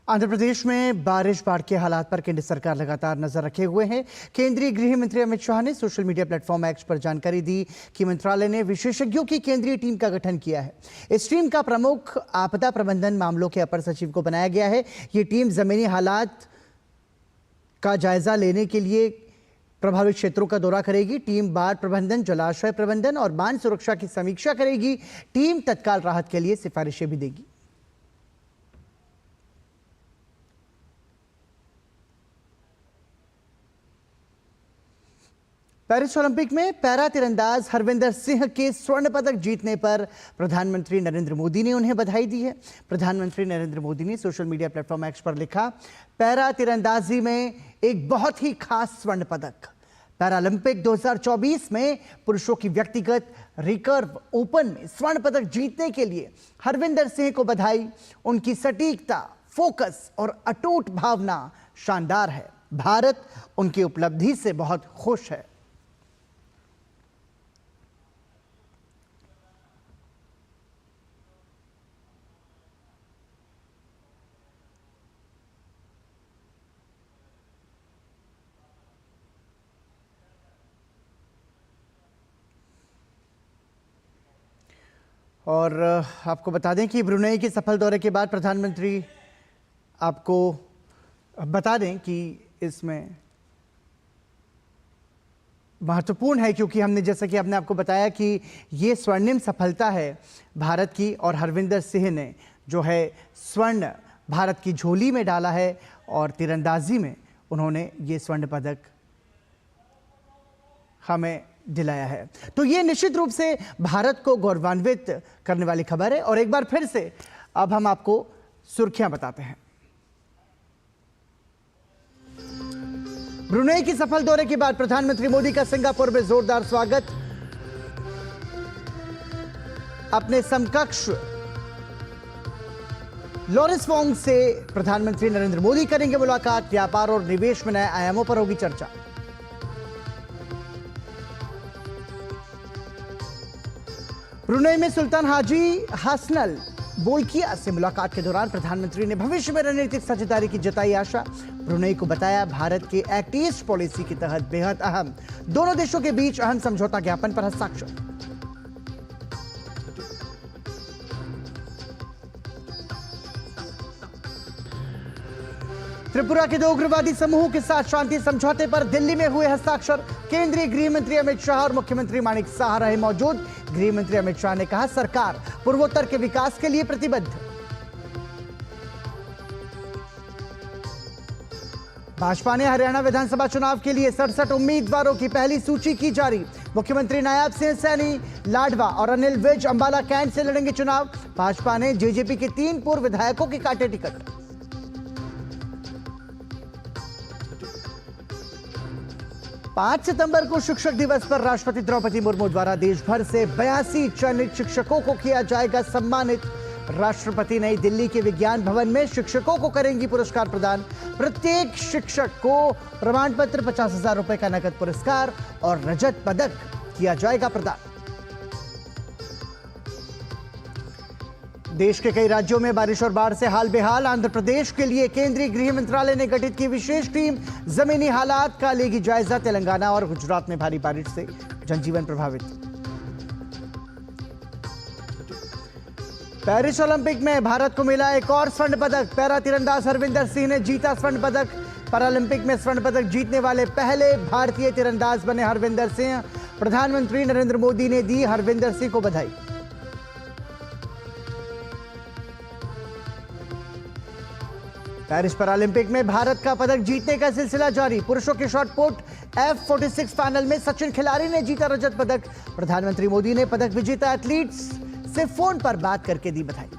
आंध्र प्रदेश में बारिश बाढ़ के हालात पर केंद्र सरकार लगातार नजर रखे हुए है। केंद्रीय गृह मंत्री अमित शाह ने सोशल मीडिया प्लेटफॉर्म एक्स पर जानकारी दी कि मंत्रालय ने विशेषज्ञों की केंद्रीय टीम का गठन किया है। इस टीम का प्रमुख आपदा प्रबंधन मामलों के अपर सचिव को बनाया गया है। ये टीम जमीनी हालात का जायजा लेने के लिए प्रभावित क्षेत्रों का दौरा करेगी। टीम बाढ़ प्रबंधन, जलाशय प्रबंधन और बांध सुरक्षा की समीक्षा करेगी। टीम तत्काल राहत के लिए सिफारिशें भी देगी। पेरिस ओलंपिक में पैरा तीरंदाज हरविंदर सिंह के स्वर्ण पदक जीतने पर प्रधानमंत्री नरेंद्र मोदी ने उन्हें बधाई दी है। प्रधानमंत्री नरेंद्र मोदी ने सोशल मीडिया प्लेटफॉर्म एक्स पर लिखा, पैरा तीरंदाजी में एक बहुत ही खास स्वर्ण पदक। पैरालंपिक 2024 में पुरुषों की व्यक्तिगत रिकर्व ओपन में स्वर्ण पदक जीतने के लिए हरविंदर सिंह को बधाई। उनकी सटीकता, फोकस और अटूट भावना शानदार है। भारत उनकी उपलब्धि से बहुत खुश है। और आपको बता दें कि ब्रुनेई के सफल दौरे के बाद प्रधानमंत्री, आपको बता दें कि इसमें महत्वपूर्ण है क्योंकि हमने, जैसा कि आपने आपको बताया कि ये स्वर्णिम सफलता है भारत की और हरविंदर सिंह ने जो है स्वर्ण भारत की झोली में डाला है और तीरंदाजी में उन्होंने ये स्वर्ण पदक हमें दिलाया है। तो ये निश्चित रूप से भारत को गौरवान्वित करने वाली खबर है। और एक बार फिर से अब हम आपको सुर्खियां बताते हैं। ब्रुनेई की सफल दौरे के बाद प्रधानमंत्री मोदी का सिंगापुर में जोरदार स्वागत। अपने समकक्ष लॉरेंस वोंग से प्रधानमंत्री नरेंद्र मोदी करेंगे मुलाकात। व्यापार और निवेश में नए आयामों पर होगी चर्चा। ब्रुनेई में सुल्तान हाजी हसनल बोल्किया से मुलाकात के दौरान प्रधानमंत्री ने भविष्य में रणनीतिक साझेदारी की जताई आशा। ब्रुनेई को बताया भारत के एक्ट ईस्ट पॉलिसी के तहत बेहद अहम। दोनों देशों के बीच अहम समझौता ज्ञापन पर हस्ताक्षर। त्रिपुरा के दो उग्रवादी समूहों के साथ शांति समझौते पर दिल्ली में हुए हस्ताक्षर। केंद्रीय गृह मंत्री अमित शाह और मुख्यमंत्री माणिक साह रहे मौजूद। गृह मंत्री अमित शाह ने कहा सरकार पूर्वोत्तर के विकास के लिए प्रतिबद्ध। भाजपा ने हरियाणा विधानसभा चुनाव के लिए 67 उम्मीदवारों की पहली सूची की जारी। मुख्यमंत्री नायब सिंह सैनी लाडवा और अनिल विज अंबाला कैंट से लड़ेंगे चुनाव। भाजपा ने जेजेपी के 3 पूर्व विधायकों के काटे टिकट। 5 सितंबर को शिक्षक दिवस पर राष्ट्रपति द्रौपदी मुर्मू द्वारा देश भर से 82 चयनित शिक्षकों को किया जाएगा सम्मानित। राष्ट्रपति नई दिल्ली के विज्ञान भवन में शिक्षकों को करेंगी पुरस्कार प्रदान। प्रत्येक शिक्षक को प्रमाण पत्र, 50,000 रुपए का नकद पुरस्कार और रजत पदक किया जाएगा प्रदान। देश के कई राज्यों में बारिश और बाढ़ से हाल बेहाल। आंध्र प्रदेश के लिए केंद्रीय गृह मंत्रालय ने गठित की विशेष टीम। जमीनी हालात का लेगी जायजा। तेलंगाना और गुजरात में भारी बारिश से जनजीवन प्रभावित। पेरिस ओलंपिक में भारत को मिला एक और स्वर्ण पदक। पैरा तीरंदाज हरविंदर सिंह ने जीता स्वर्ण पदक। पैरालंपिक में स्वर्ण पदक जीतने वाले पहले भारतीय तीरंदाज बने हरविंदर सिंह। प्रधानमंत्री नरेंद्र मोदी ने दी हरविंदर सिंह को बधाई। पेरिस पैरालंपिक में भारत का पदक जीतने का सिलसिला जारी। पुरुषों के शॉट पुट F46 फाइनल में सचिन खिलाड़ी ने जीता रजत पदक। प्रधानमंत्री मोदी ने पदक विजेता एथलीट्स से फोन पर बात करके दी बधाई।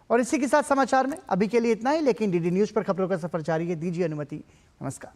और इसी के साथ समाचार में अभी के लिए इतना ही, लेकिन डीडी न्यूज पर खबरों का सफर जारी है। दीजिए अनुमति। नमस्कार।